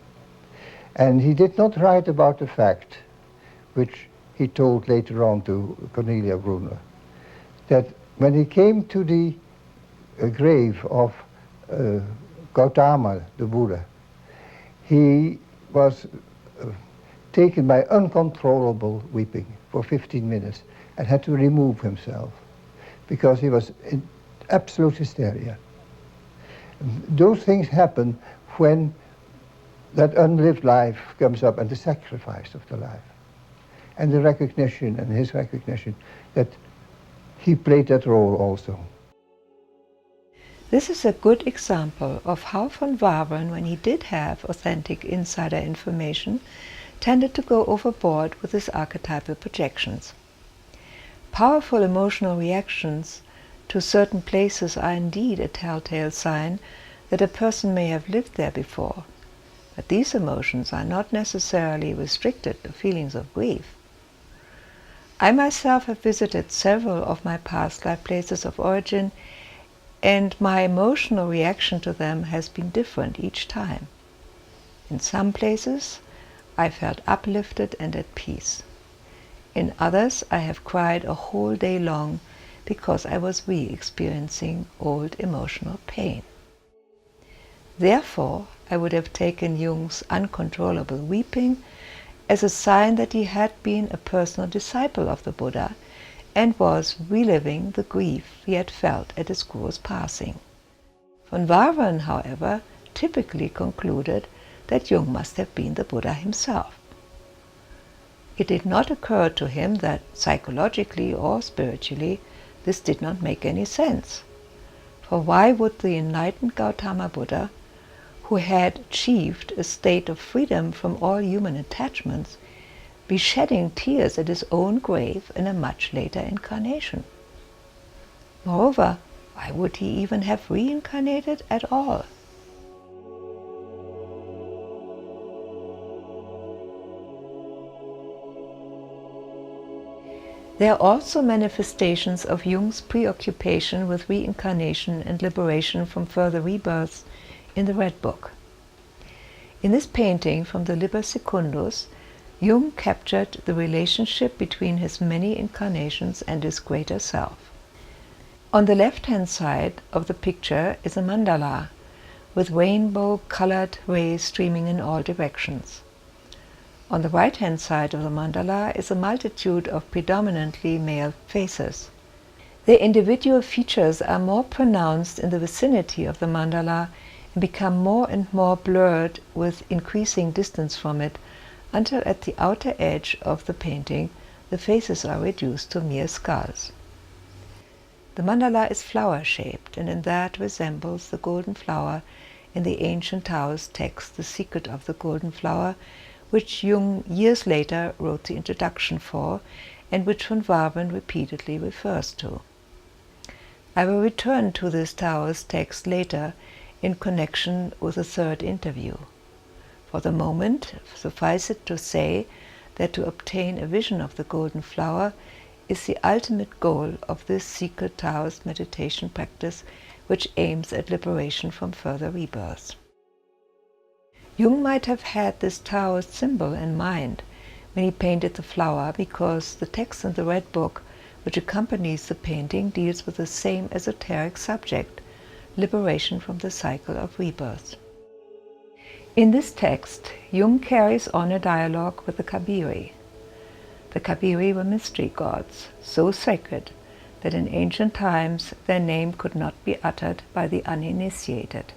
And he did not write about the fact, which he told later on to Cornelia Brunner, that when he came to the grave of Gautama, the Buddha, he was taken by uncontrollable weeping for 15 minutes and had to remove himself because he was in absolute hysteria. Those things happen when that unlived life comes up and the sacrifice of the life. And the recognition, and his recognition, that he played that role also. This is a good example of how van Waveren, when he did have authentic insider information, tended to go overboard with his archetypal projections. Powerful emotional reactions to certain places are indeed a telltale sign that a person may have lived there before, but these emotions are not necessarily restricted to feelings of grief. I myself have visited several of my past life places of origin, and my emotional reaction to them has been different each time. In some places, I felt uplifted and at peace. In others, I have cried a whole day long because I was re-experiencing old emotional pain. Therefore, I would have taken Jung's uncontrollable weeping as a sign that he had been a personal disciple of the Buddha and was reliving the grief he had felt at his guru's passing. Van Waveren, however, typically concluded that Jung must have been the Buddha himself. It did not occur to him that psychologically or spiritually this did not make any sense. For why would the enlightened Gautama Buddha, who had achieved a state of freedom from all human attachments, be shedding tears at his own grave in a much later incarnation? Moreover, why would he even have reincarnated at all? There are also manifestations of Jung's preoccupation with reincarnation and liberation from further rebirths in the Red Book. In this painting from the Liber Secundus, Jung captured the relationship between his many incarnations and his greater self. On the left-hand side of the picture is a mandala with rainbow-colored rays streaming in all directions. On the right-hand side of the mandala is a multitude of predominantly male faces. Their individual features are more pronounced in the vicinity of the mandala and become more and more blurred with increasing distance from it, until at the outer edge of the painting the faces are reduced to mere skulls. The mandala is flower-shaped, and in that resembles the golden flower in the ancient Taoist text The Secret of the Golden Flower, which Jung years later wrote the introduction for, and which Van Waveren repeatedly refers to. I will return to this Taoist text later in connection with a third interview. For the moment, suffice it to say that to obtain a vision of the golden flower is the ultimate goal of this secret Taoist meditation practice, which aims at liberation from further rebirths. Jung might have had this Taoist symbol in mind when he painted the flower, because the text in the Red Book which accompanies the painting deals with the same esoteric subject, liberation from the cycle of rebirth. In this text, Jung carries on a dialogue with the Kabiri. The Kabiri were mystery gods, so sacred that in ancient times their name could not be uttered by the uninitiated.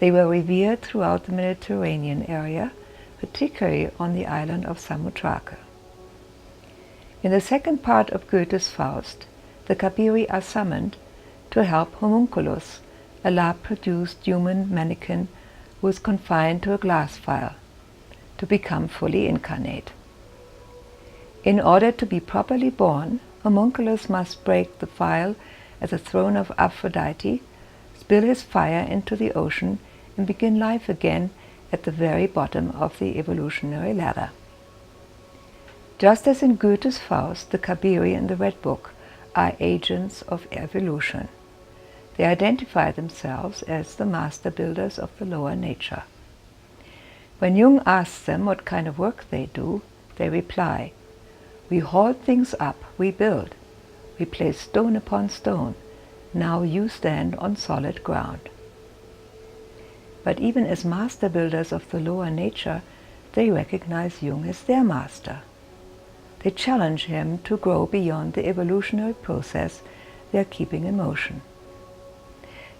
They were revered throughout the Mediterranean area, particularly on the island of Samothrake. In the second part of Goethe's Faust, the Kabiri are summoned to help Homunculus, a lab-produced human mannequin who is confined to a glass vial, to become fully incarnate. In order to be properly born, Homunculus must break the vial at the throne of Aphrodite, spill his fire into the ocean, and begin life again at the very bottom of the evolutionary ladder. Just as in Goethe's Faust, the Kabiri in the Red Book are agents of evolution. They identify themselves as the master builders of the lower nature. When Jung asks them what kind of work they do, they reply, "We haul things up, we build. We place stone upon stone. Now you stand on solid ground." But even as master builders of the lower nature, they recognize Jung as their master. They challenge him to grow beyond the evolutionary process they are keeping in motion.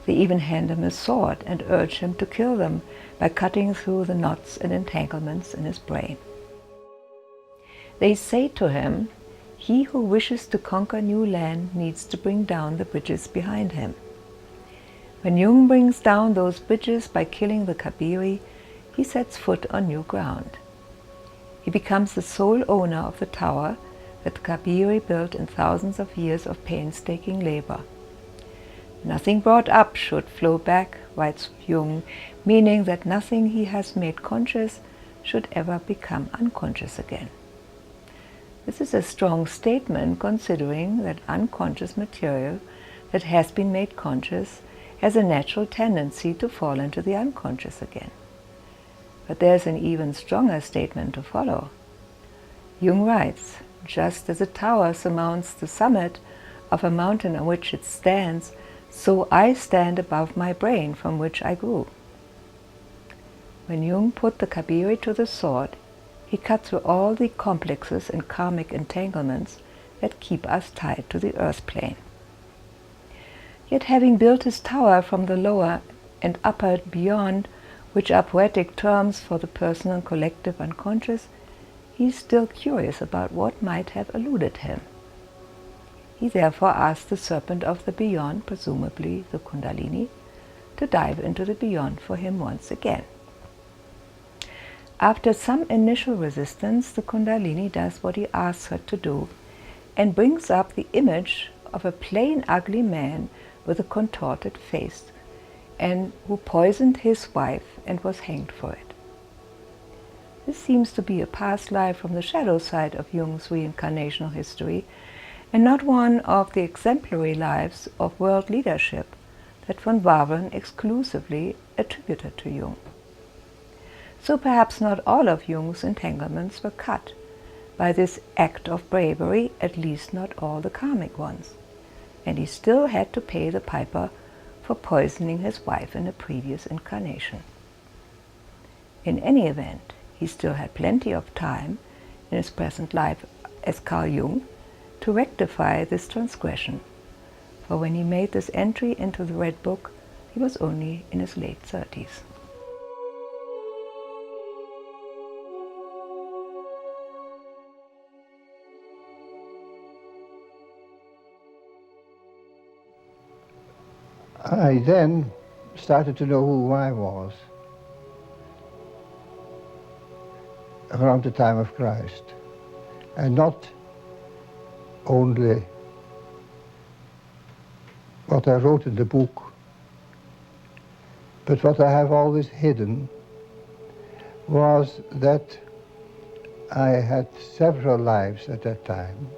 They even hand him a sword and urge him to kill them by cutting through the knots and entanglements in his brain. They say to him, "He who wishes to conquer new land needs to bring down the bridges behind him." When Jung brings down those bridges by killing the Kabiri, he sets foot on new ground. He becomes the sole owner of the tower that the Kabiri built in thousands of years of painstaking labor. Nothing brought up should flow back, writes Jung, meaning that nothing he has made conscious should ever become unconscious again. This is a strong statement, considering that unconscious material that has been made conscious has a natural tendency to fall into the unconscious again. But there's an even stronger statement to follow. Jung writes, "Just as a tower surmounts the summit of a mountain on which it stands, so I stand above my brain from which I grew." When Jung put the Kabiri to the sword, He cut through all the complexes and karmic entanglements that keep us tied to the earth plane. Yet having built his tower from the lower and upper beyond, which are poetic terms for the personal and collective unconscious, he is still curious about what might have eluded him. He therefore asked the serpent of the beyond, presumably the Kundalini, to dive into the beyond for him once again. After some initial resistance, the Kundalini does what he asks her to do and brings up the image of a plain ugly man with a contorted face, and who poisoned his wife and was hanged for it. This seems to be a past life from the shadow side of Jung's reincarnational history, and not one of the exemplary lives of world leadership that van Waveren exclusively attributed to Jung. So perhaps not all of Jung's entanglements were cut by this act of bravery, at least not all the karmic ones, and he still had to pay the piper for poisoning his wife in a previous incarnation. In any event, he still had plenty of time in his present life as Carl Jung to rectify this transgression, for when he made this entry into the Red Book, he was only in his late 30s. I then started to know who I was around the time of Christ, and not only what I wrote in the book, but what I have always hidden was that I had several lives at that time.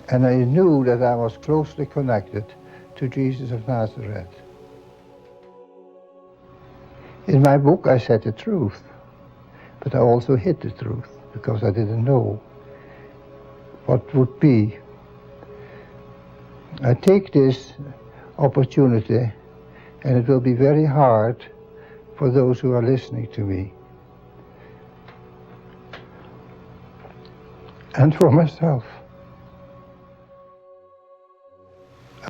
And I knew that I was closely connected to Jesus of Nazareth. In my book I said the truth, but I also hid the truth because I didn't know what would be. I take this opportunity, and it will be very hard for those who are listening to me, and for myself.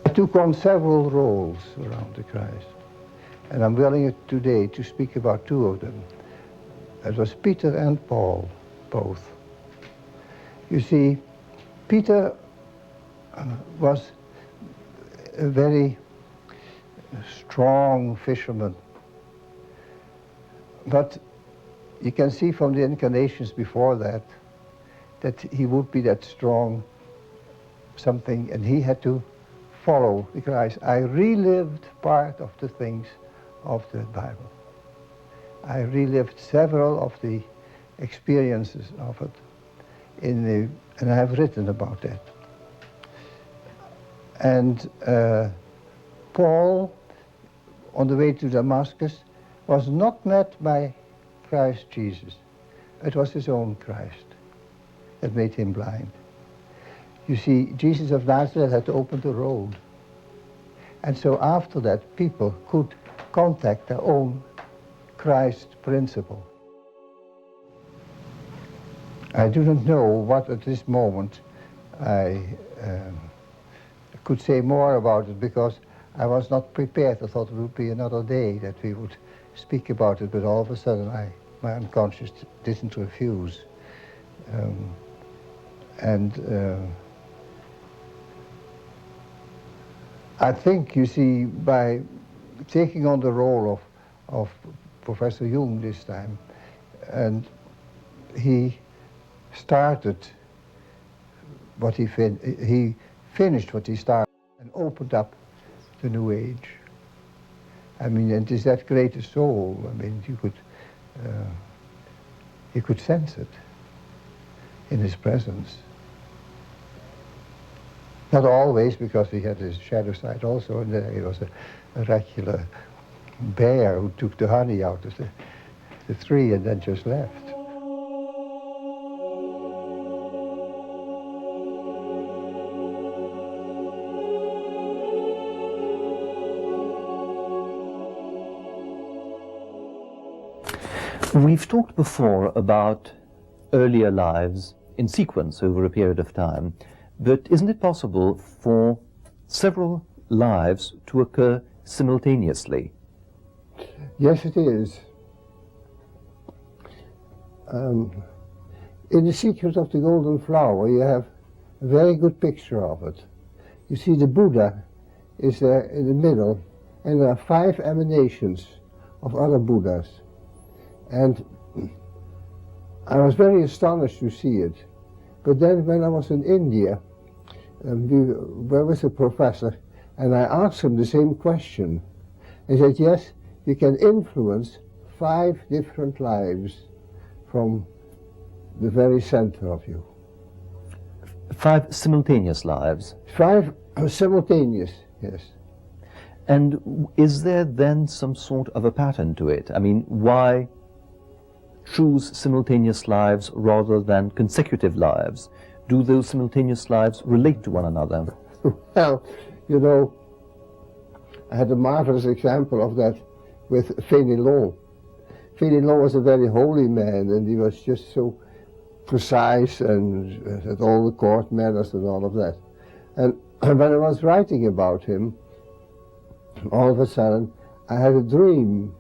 I took on several roles around the Christ, and I'm willing today to speak about two of them. It was Peter and Paul, both. You see, Peter was a very strong fisherman, but you can see from the incarnations before that he would be that strong something, and he had to follow the Christ. I relived part of the things of the Bible. I relived several of the experiences of it and I have written about that. And Paul, on the way to Damascus, was not met by Christ Jesus. It was his own Christ that made him blind. You see, Jesus of Nazareth had opened the road. And so after that, people could contact their own Christ principle. I do not know what at this moment I could say more about it, because I was not prepared. I thought it would be another day that we would speak about it, but all of a sudden my unconscious didn't refuse. I think, you see, by taking on the role of Professor Jung this time, and he started what he finished what he started and opened up the New Age. I mean, and is that greater soul? I mean, you could sense it in his presence. Not always, because he had his shadow side also, and he was a regular bear who took the honey out of the tree and then just left. We've talked before about earlier lives in sequence over a period of time, but isn't it possible for several lives to occur simultaneously? Yes, it is. In The Secret of the Golden Flower, you have a very good picture of it. You see the Buddha is there in the middle, and there are 5 emanations of other Buddhas. And I was very astonished to see it. But then when I was in India, we were with a professor, and I asked him the same question. He said, yes, you can influence 5 different lives from the very center of you. 5 simultaneous lives? 5 simultaneous, yes. And is there then some sort of a pattern to it? I mean, why choose simultaneous lives rather than consecutive lives? Do those simultaneous lives relate to one another? Well, you know, I had a marvelous example of that with Fénelon. Fénelon was a very holy man, and he was just so precise and had all the court manners and all of that. And when I was writing about him, all of a sudden I had a dream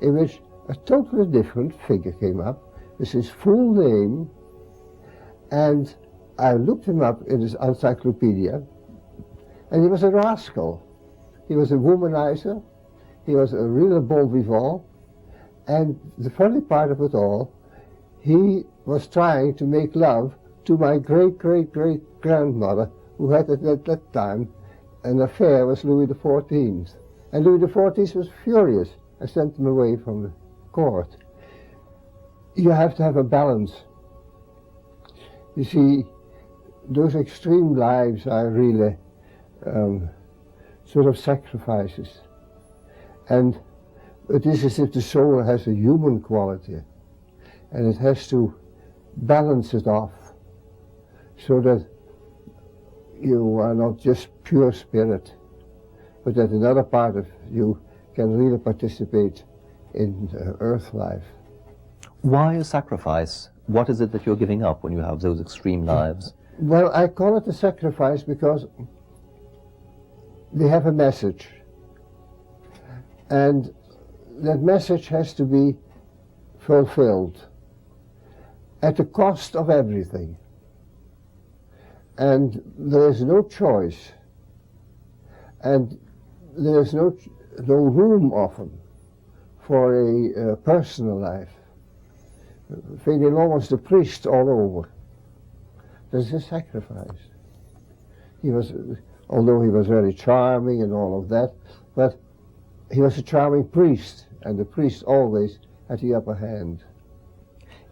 in which a totally different figure came up with his full name, and I looked him up in his encyclopedia, and he was a rascal. He was a womanizer, he was a real bon vivant, and the funny part of it all, he was trying to make love to my great-great-great-grandmother, who had at that time an affair with Louis XIV. And Louis XIV was furious and sent him away from the court. You have to have a balance. You see, those extreme lives are really sort of sacrifices. And it is as if the soul has a human quality, and it has to balance it off so that you are not just pure spirit, but that another part of you can really participate in earth life. Why a sacrifice? What is it that you're giving up when you have those extreme lives? Well, I call it a sacrifice because they have a message, and that message has to be fulfilled at the cost of everything. And there is no choice, and there is no room often for a personal life. Fénelon was the priest all over. There's a sacrifice. He was, although he was very charming and all of that, but he was a charming priest, and the priest always had the upper hand.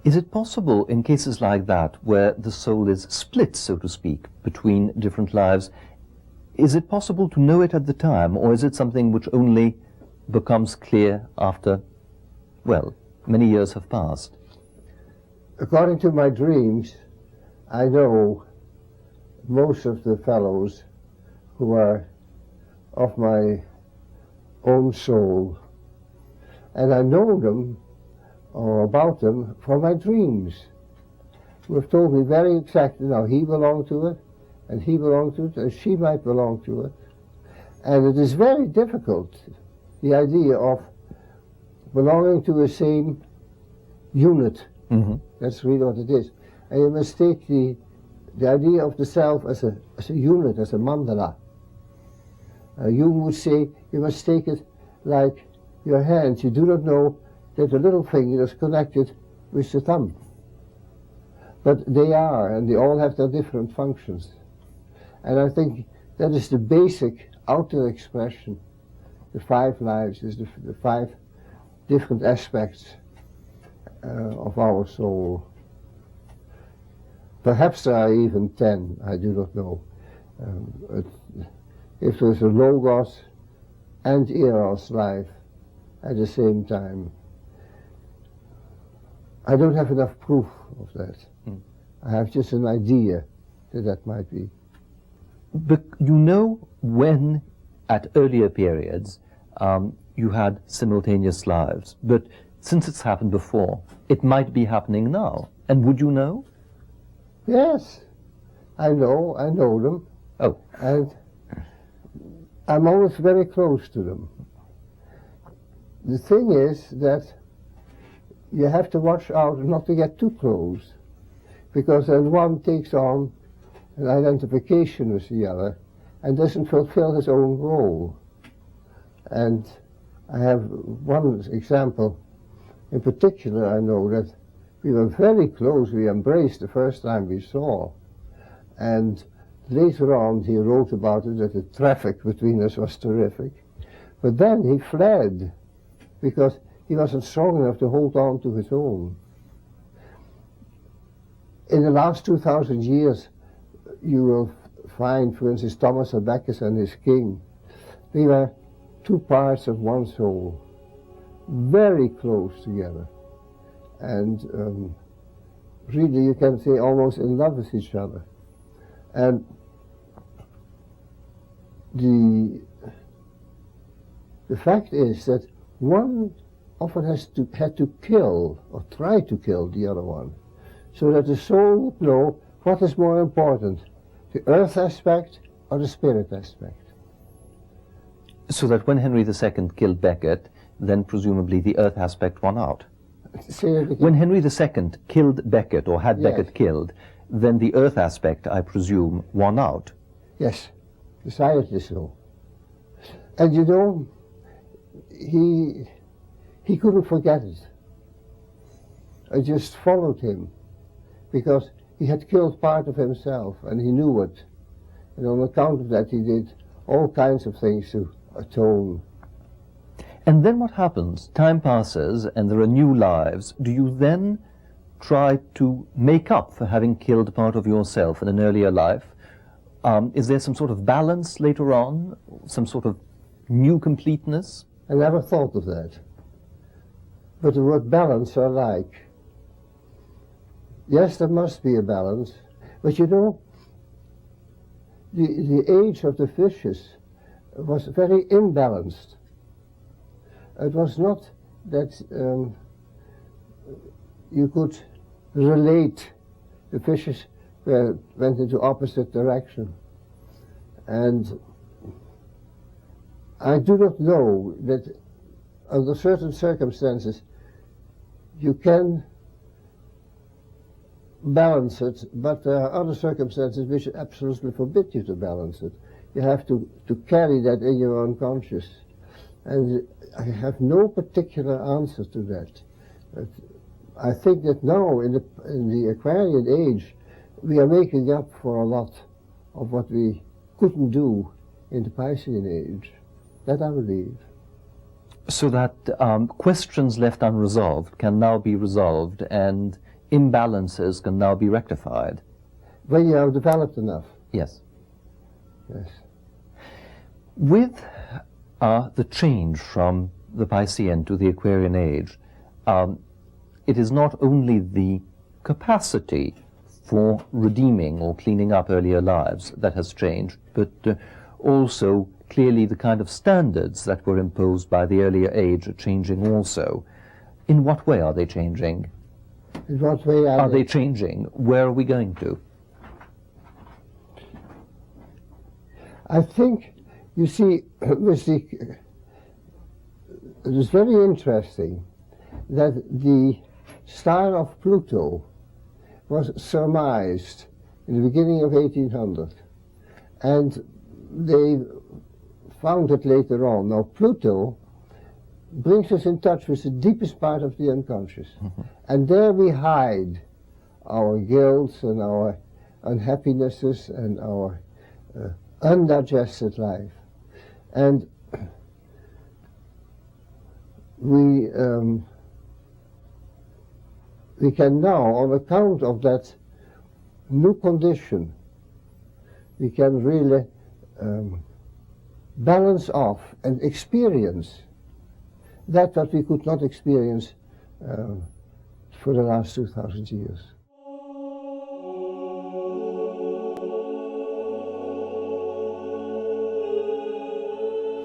Is it possible in cases like that, where the soul is split, so to speak, between different lives, is it possible to know it at the time, or is it something which only becomes clear after, well, many years have passed? According to my dreams, I know most of the fellows who are of my own soul, and I know them or about them from my dreams, who have told me very exactly, now he belonged to it, and he belonged to it, and she might belong to it. And it is very difficult, the idea of belonging to the same unit. Mm-hmm. That's really what it is. And you must take the idea of the self as a unit, as a mandala. Jung would say you must take it like your hands. You do not know that the little finger is connected with the thumb. But they are, and they all have their different functions. And I think that is the basic outer expression. The 5 lives is the 5 different aspects of our soul. Perhaps there are even 10, I do not know. If there's a Logos and Eros life at the same time, I don't have enough proof of that. I have just an idea that that might be. But you know when, at earlier periods, you had simultaneous lives, but since it's happened before, it might be happening now. And would you know? Yes, I know them. Oh. And I'm always very close to them. The thing is that you have to watch out not to get too close, because then one takes on an identification with the other and doesn't fulfill his own role. And I have one example in particular. I know that we were very close, we embraced the first time we saw, and later on he wrote about it that the traffic between us was terrific, but then he fled because he wasn't strong enough to hold on to his own. In the last 2,000 years, you will find, for instance, Thomas à Becket and his king. They were two parts of one soul, very close together, and really you can say almost in love with each other. And the fact is that one often had to kill or try to kill the other one, so that the soul would know what is more important, the earth aspect or the spirit aspect. So that when Henry II killed Becket, then presumably the earth aspect won out. When Henry II killed Becket, or had Yes. Becket killed, then the earth aspect, I presume, won out. Yes, decidedly so. And you know, he couldn't forget it. I just followed him, because he had killed part of himself, and he knew it. And on account of that, he did all kinds of things to atone. And then what happens? Time passes and there are new lives. Do you then try to make up for having killed part of yourself in an earlier life? Is there some sort of balance later on? Some sort of new completeness? I never thought of that. But the word balance I like. Yes, there must be a balance. But you know, the age of the fishes was very imbalanced. It was not that you could relate. The fishes went into opposite direction. And I do not know that under certain circumstances you can balance it, but there are other circumstances which absolutely forbid you to balance it. You have to carry that in your unconscious. And I have no particular answer to that. But I think that now, in the Aquarian age, we are making up for a lot of what we couldn't do in the Piscean age. That I believe. So that questions left unresolved can now be resolved and imbalances can now be rectified. When you have developed enough. Yes. Yes. With the change from the Piscean to the Aquarian age, it is not only the capacity for redeeming or cleaning up earlier lives that has changed, but also clearly the kind of standards that were imposed by the earlier age are changing also. In what way are they changing? In what way are they changing? Where are we going to? I think, you see, it is very interesting that the star of Pluto was surmised in the beginning of 1800, and they found it later on. Now, Pluto brings us in touch with the deepest part of the unconscious, and there we hide our guilt and our unhappinesses and our undigested life. And we can now, on account of that new condition, we can really balance off and experience that what we could not experience for the last 2,000 years.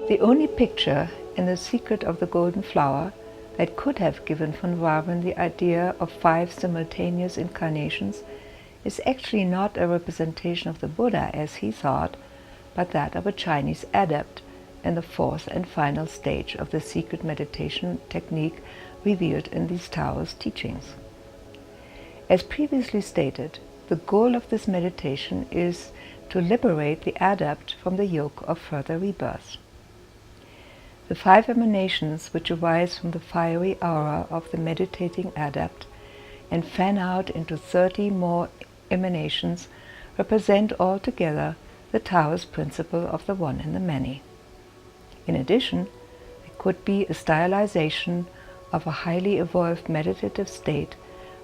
The only picture in The Secret of the Golden Flower that could have given van Waveren the idea of 5 simultaneous incarnations is actually not a representation of the Buddha as he thought, but that of a Chinese adept in the 4th and final stage of the secret meditation technique revealed in these Tao's teachings. As previously stated, the goal of this meditation is to liberate the adept from the yoke of further rebirth. The 5 emanations which arise from the fiery aura of the meditating adept and fan out into 30 more emanations represent altogether the Taoist principle of the one in the many. In addition, there could be a stylization of a highly evolved meditative state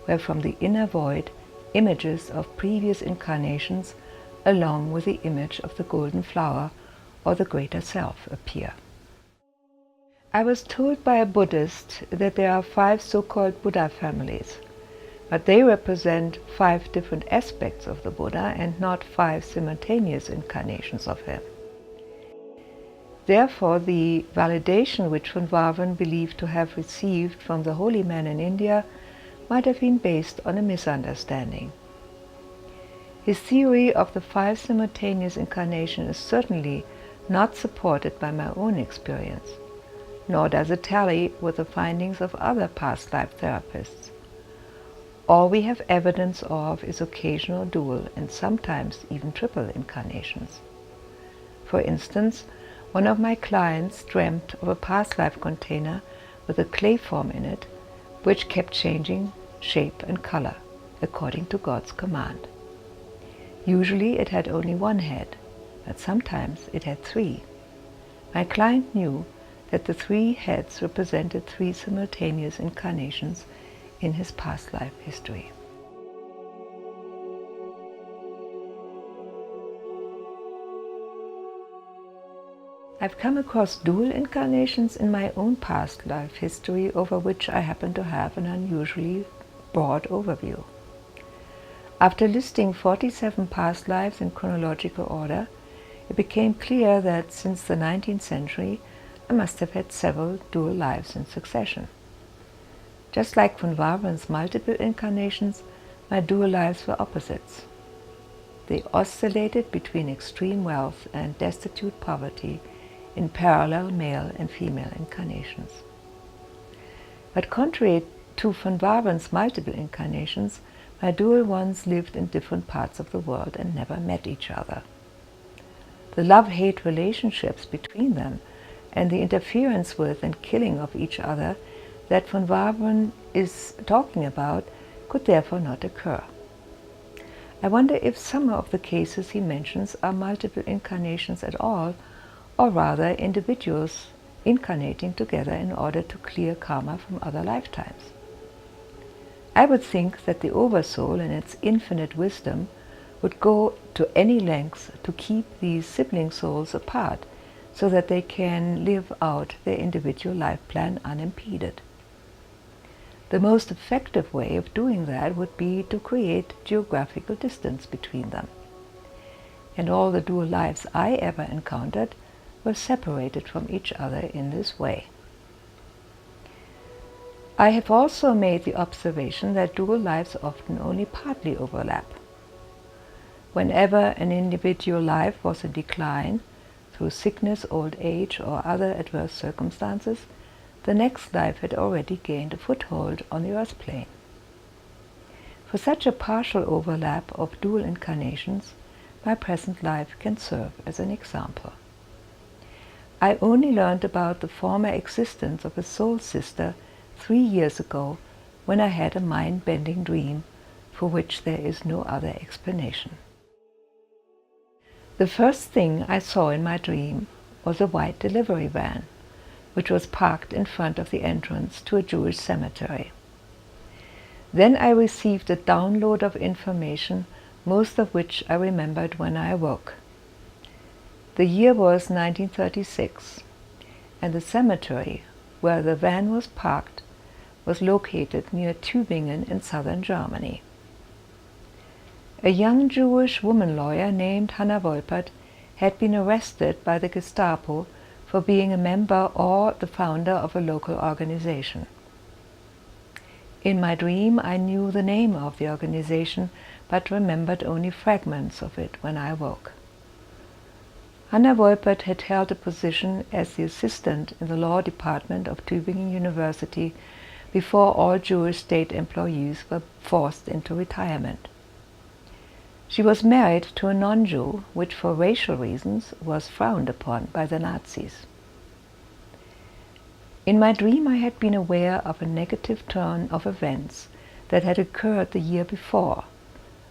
where from the inner void images of previous incarnations along with the image of the golden flower or the greater self appear. I was told by a Buddhist that there are 5 so-called Buddha families, but they represent 5 different aspects of the Buddha and not 5 simultaneous incarnations of him. Therefore, the validation which van Waveren believed to have received from the holy man in India might have been based on a misunderstanding. His theory of the 5 simultaneous incarnations is certainly not supported by my own experience, nor does it tally with the findings of other past life therapists. All we have evidence of is occasional dual and sometimes even triple incarnations. For instance, one of my clients dreamt of a past life container with a clay form in it, which kept changing shape and color, according to God's command. Usually it had only 1 head, but sometimes it had 3. My client knew that the 3 heads represented 3 simultaneous incarnations in his past life history. I've come across dual incarnations in my own past life history over which I happen to have an unusually broad overview. After listing 47 past lives in chronological order, it became clear that since the 19th century I must have had several dual lives in succession. Just like van Waveren's multiple incarnations, my dual lives were opposites. They oscillated between extreme wealth and destitute poverty in parallel male and female incarnations. But contrary to van Waveren's multiple incarnations, my dual ones lived in different parts of the world and never met each other. The love-hate relationships between them and the interference with and killing of each other that van Waveren is talking about could therefore not occur. I wonder if some of the cases he mentions are multiple incarnations at all, or rather individuals incarnating together in order to clear karma from other lifetimes. I would think that the Oversoul in its infinite wisdom would go to any lengths to keep these sibling souls apart so that they can live out their individual life plan unimpeded. The most effective way of doing that would be to create geographical distance between them. And all the dual lives I ever encountered were separated from each other in this way. I have also made the observation that dual lives often only partly overlap. Whenever an individual life was in decline, through sickness, old age, or other adverse circumstances, the next life had already gained a foothold on the earth plane. For such a partial overlap of dual incarnations, my present life can serve as an example. I only learned about the former existence of a soul sister 3 years ago when I had a mind-bending dream for which there is no other explanation. The first thing I saw in my dream was a white delivery van, which was parked in front of the entrance to a Jewish cemetery. Then I received a download of information, most of which I remembered when I awoke. The year was 1936, and the cemetery where the van was parked was located near Tübingen in southern Germany. A young Jewish woman lawyer named Hannah Wolpert had been arrested by the Gestapo for being a member or the founder of a local organization. In my dream, I knew the name of the organization, but remembered only fragments of it when I woke. Hanna Wolpert had held a position as the assistant in the law department of Tübingen University before all Jewish state employees were forced into retirement. She was married to a non-Jew, which for racial reasons was frowned upon by the Nazis. In my dream, I had been aware of a negative turn of events that had occurred the year before,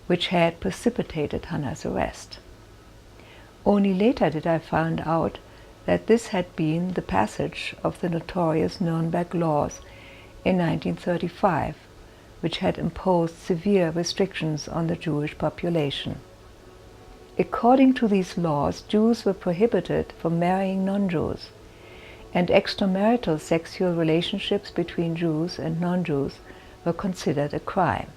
which had precipitated Hanna's arrest. Only later did I find out that this had been the passage of the notorious Nuremberg laws in 1935, which had imposed severe restrictions on the Jewish population. According to these laws, Jews were prohibited from marrying non-Jews, and extramarital sexual relationships between Jews and non-Jews were considered a crime.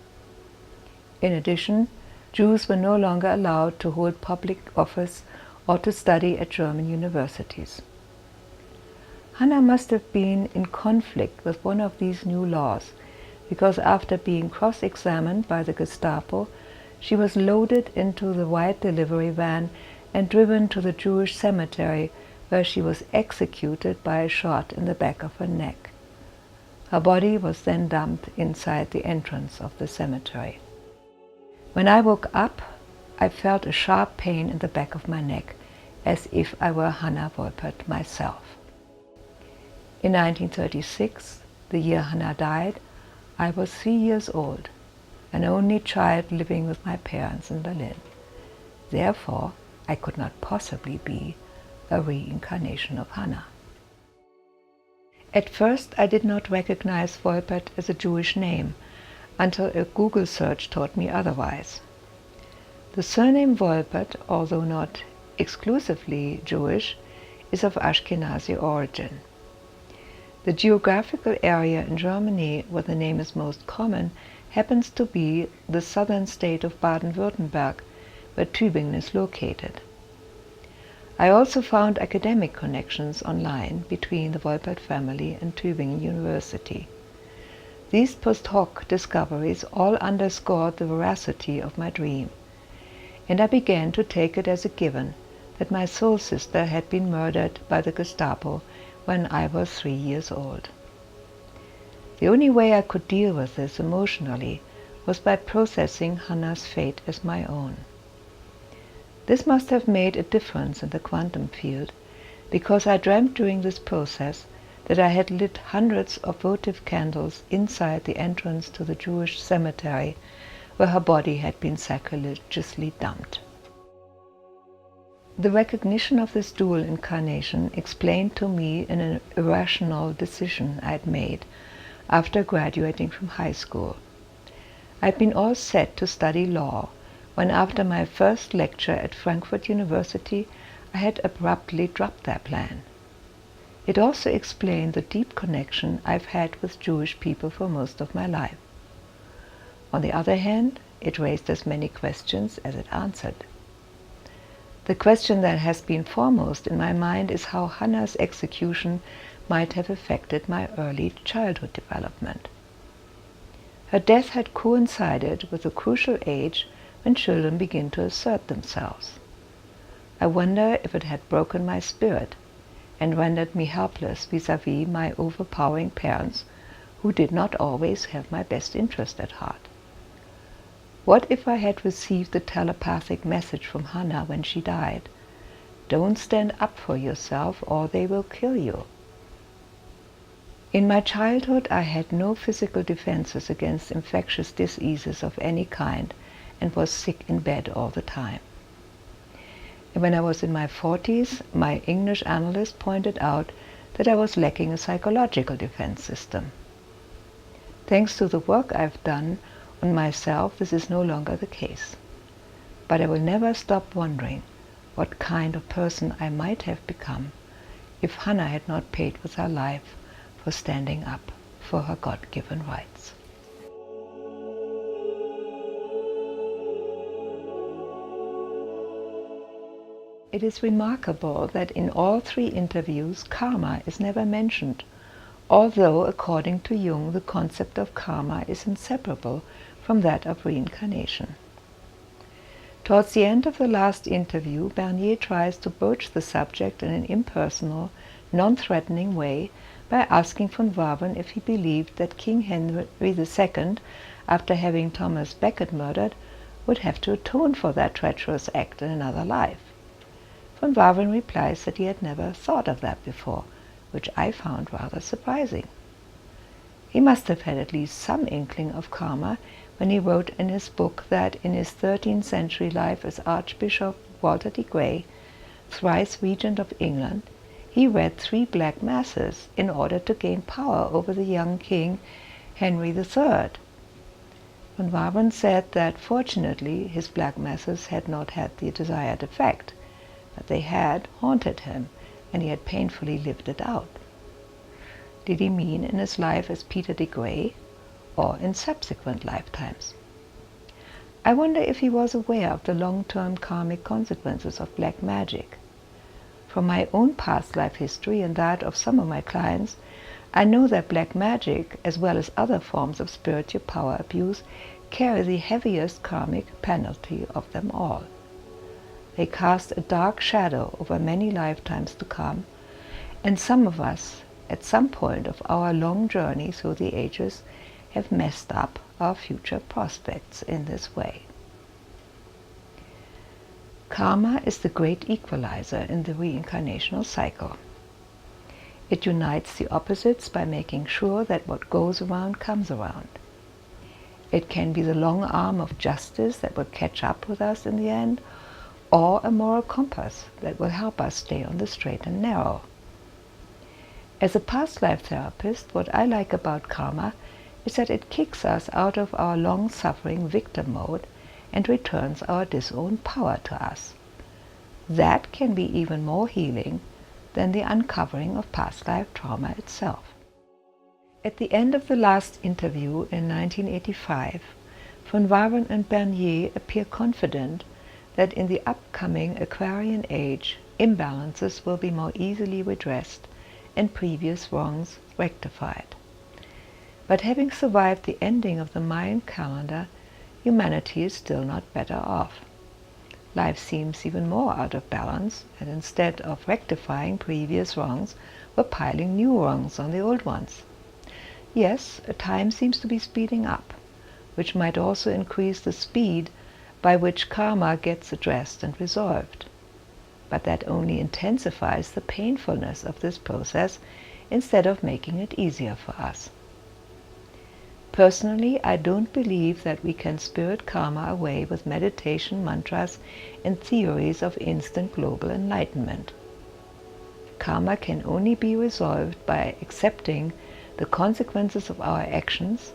In addition, Jews were no longer allowed to hold public office or to study at German universities. Hanna must have been in conflict with one of these new laws, because after being cross-examined by the Gestapo, she was loaded into the white delivery van and driven to the Jewish cemetery, where she was executed by a shot in the back of her neck. Her body was then dumped inside the entrance of the cemetery. When I woke up, I felt a sharp pain in the back of my neck, as if I were Hanna Wolpert myself. In 1936, the year Hanna died, I was 3 years old, an only child living with my parents in Berlin. Therefore, I could not possibly be a reincarnation of Hanna. At first, I did not recognize Wolpert as a Jewish name, until a Google search taught me otherwise. The surname Wolpert, although not exclusively Jewish, is of Ashkenazi origin. The geographical area in Germany where the name is most common happens to be the southern state of Baden-Württemberg, where Tübingen is located. I also found academic connections online between the Wolpert family and Tübingen University. These post hoc discoveries all underscored the veracity of my dream, and I began to take it as a given that my soul sister had been murdered by the Gestapo when I was 3 years old. The only way I could deal with this emotionally was by processing Hanna's fate as my own. This must have made a difference in the quantum field, because I dreamt during this process that I had lit hundreds of votive candles inside the entrance to the Jewish cemetery where her body had been sacrilegiously dumped. The recognition of this dual incarnation explained to me an irrational decision I had made after graduating from high school. I had been all set to study law when, after my first lecture at Frankfurt University, I had abruptly dropped that plan. It also explained the deep connection I've had with Jewish people for most of my life. On the other hand, it raised as many questions as it answered. The question that has been foremost in my mind is how Hanna's execution might have affected my early childhood development. Her death had coincided with a crucial age when children begin to assert themselves. I wonder if it had broken my spirit and rendered me helpless vis-à-vis my overpowering parents, who did not always have my best interest at heart. What if I had received the telepathic message from Hanna when she died? Don't stand up for yourself or they will kill you. In my childhood, I had no physical defenses against infectious diseases of any kind and was sick in bed all the time. And when I was in my 40s, my English analyst pointed out that I was lacking a psychological defense system. Thanks to the work I've done on myself, this is no longer the case. But I will never stop wondering what kind of person I might have become if Hanna had not paid with her life for standing up for her God-given rights. It is remarkable that in all 3 interviews, karma is never mentioned, although according to Jung the concept of karma is inseparable from that of reincarnation. Towards the end of the last interview, Bernier tries to broach the subject in an impersonal, non-threatening way by asking von Waveren if he believed that King Henry II, after having Thomas Becket murdered, would have to atone for that treacherous act in another life. Von Waveren replies that he had never thought of that before, which I found rather surprising. He must have had at least some inkling of karma when he wrote in his book that in his 13th century life as Archbishop Walter de Grey, thrice regent of England, he read 3 black masses in order to gain power over the young king Henry III. Von Waveren said that fortunately his black masses had not had the desired effect, but they had haunted him, and he had painfully lived it out. Did he mean in his life as Peter de Grey, or in subsequent lifetimes? I wonder if he was aware of the long-term karmic consequences of black magic. From my own past life history and that of some of my clients, I know that black magic, as well as other forms of spiritual power abuse, carry the heaviest karmic penalty of them all. They cast a dark shadow over many lifetimes to come, and some of us, at some point of our long journey through the ages, have messed up our future prospects in this way. Karma is the great equalizer in the reincarnational cycle. It unites the opposites by making sure that what goes around comes around. It can be the long arm of justice that will catch up with us in the end, or a moral compass that will help us stay on the straight and narrow. As a past life therapist, what I like about karma is that it kicks us out of our long-suffering victim mode and returns our disowned power to us. That can be even more healing than the uncovering of past life trauma itself. At the end of the last interview in 1985, von Waveren and Bernier appear confident that in the upcoming Aquarian age, imbalances will be more easily redressed and previous wrongs rectified. But having survived the ending of the Mayan calendar, humanity is still not better off. Life seems even more out of balance, and instead of rectifying previous wrongs, we're piling new wrongs on the old ones. Yes, time seems to be speeding up, which might also increase the speed by which karma gets addressed and resolved. But that only intensifies the painfulness of this process instead of making it easier for us. Personally, I don't believe that we can spirit karma away with meditation, mantras, and theories of instant global enlightenment. Karma can only be resolved by accepting the consequences of our actions,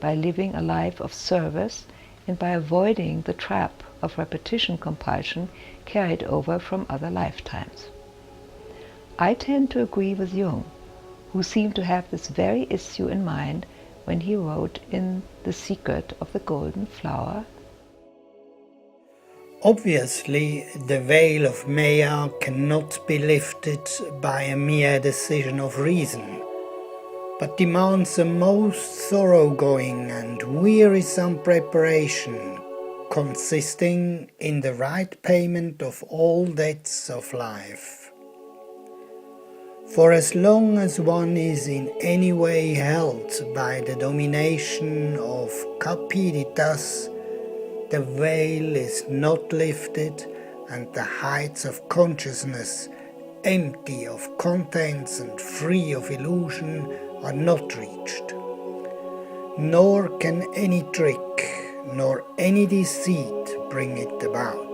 by living a life of service, and by avoiding the trap of repetition compulsion carried over from other lifetimes. I tend to agree with Jung, who seemed to have this very issue in mind when he wrote in The Secret of the Golden Flower. Obviously, the veil of Maya cannot be lifted by a mere decision of reason, but demands a most thoroughgoing and wearisome preparation, consisting in the right payment of all debts of life. For as long as one is in any way held by the domination of cupiditas, the veil is not lifted and the heights of consciousness, empty of contents and free of illusion, are not reached. Nor can any trick nor any deceit bring it about.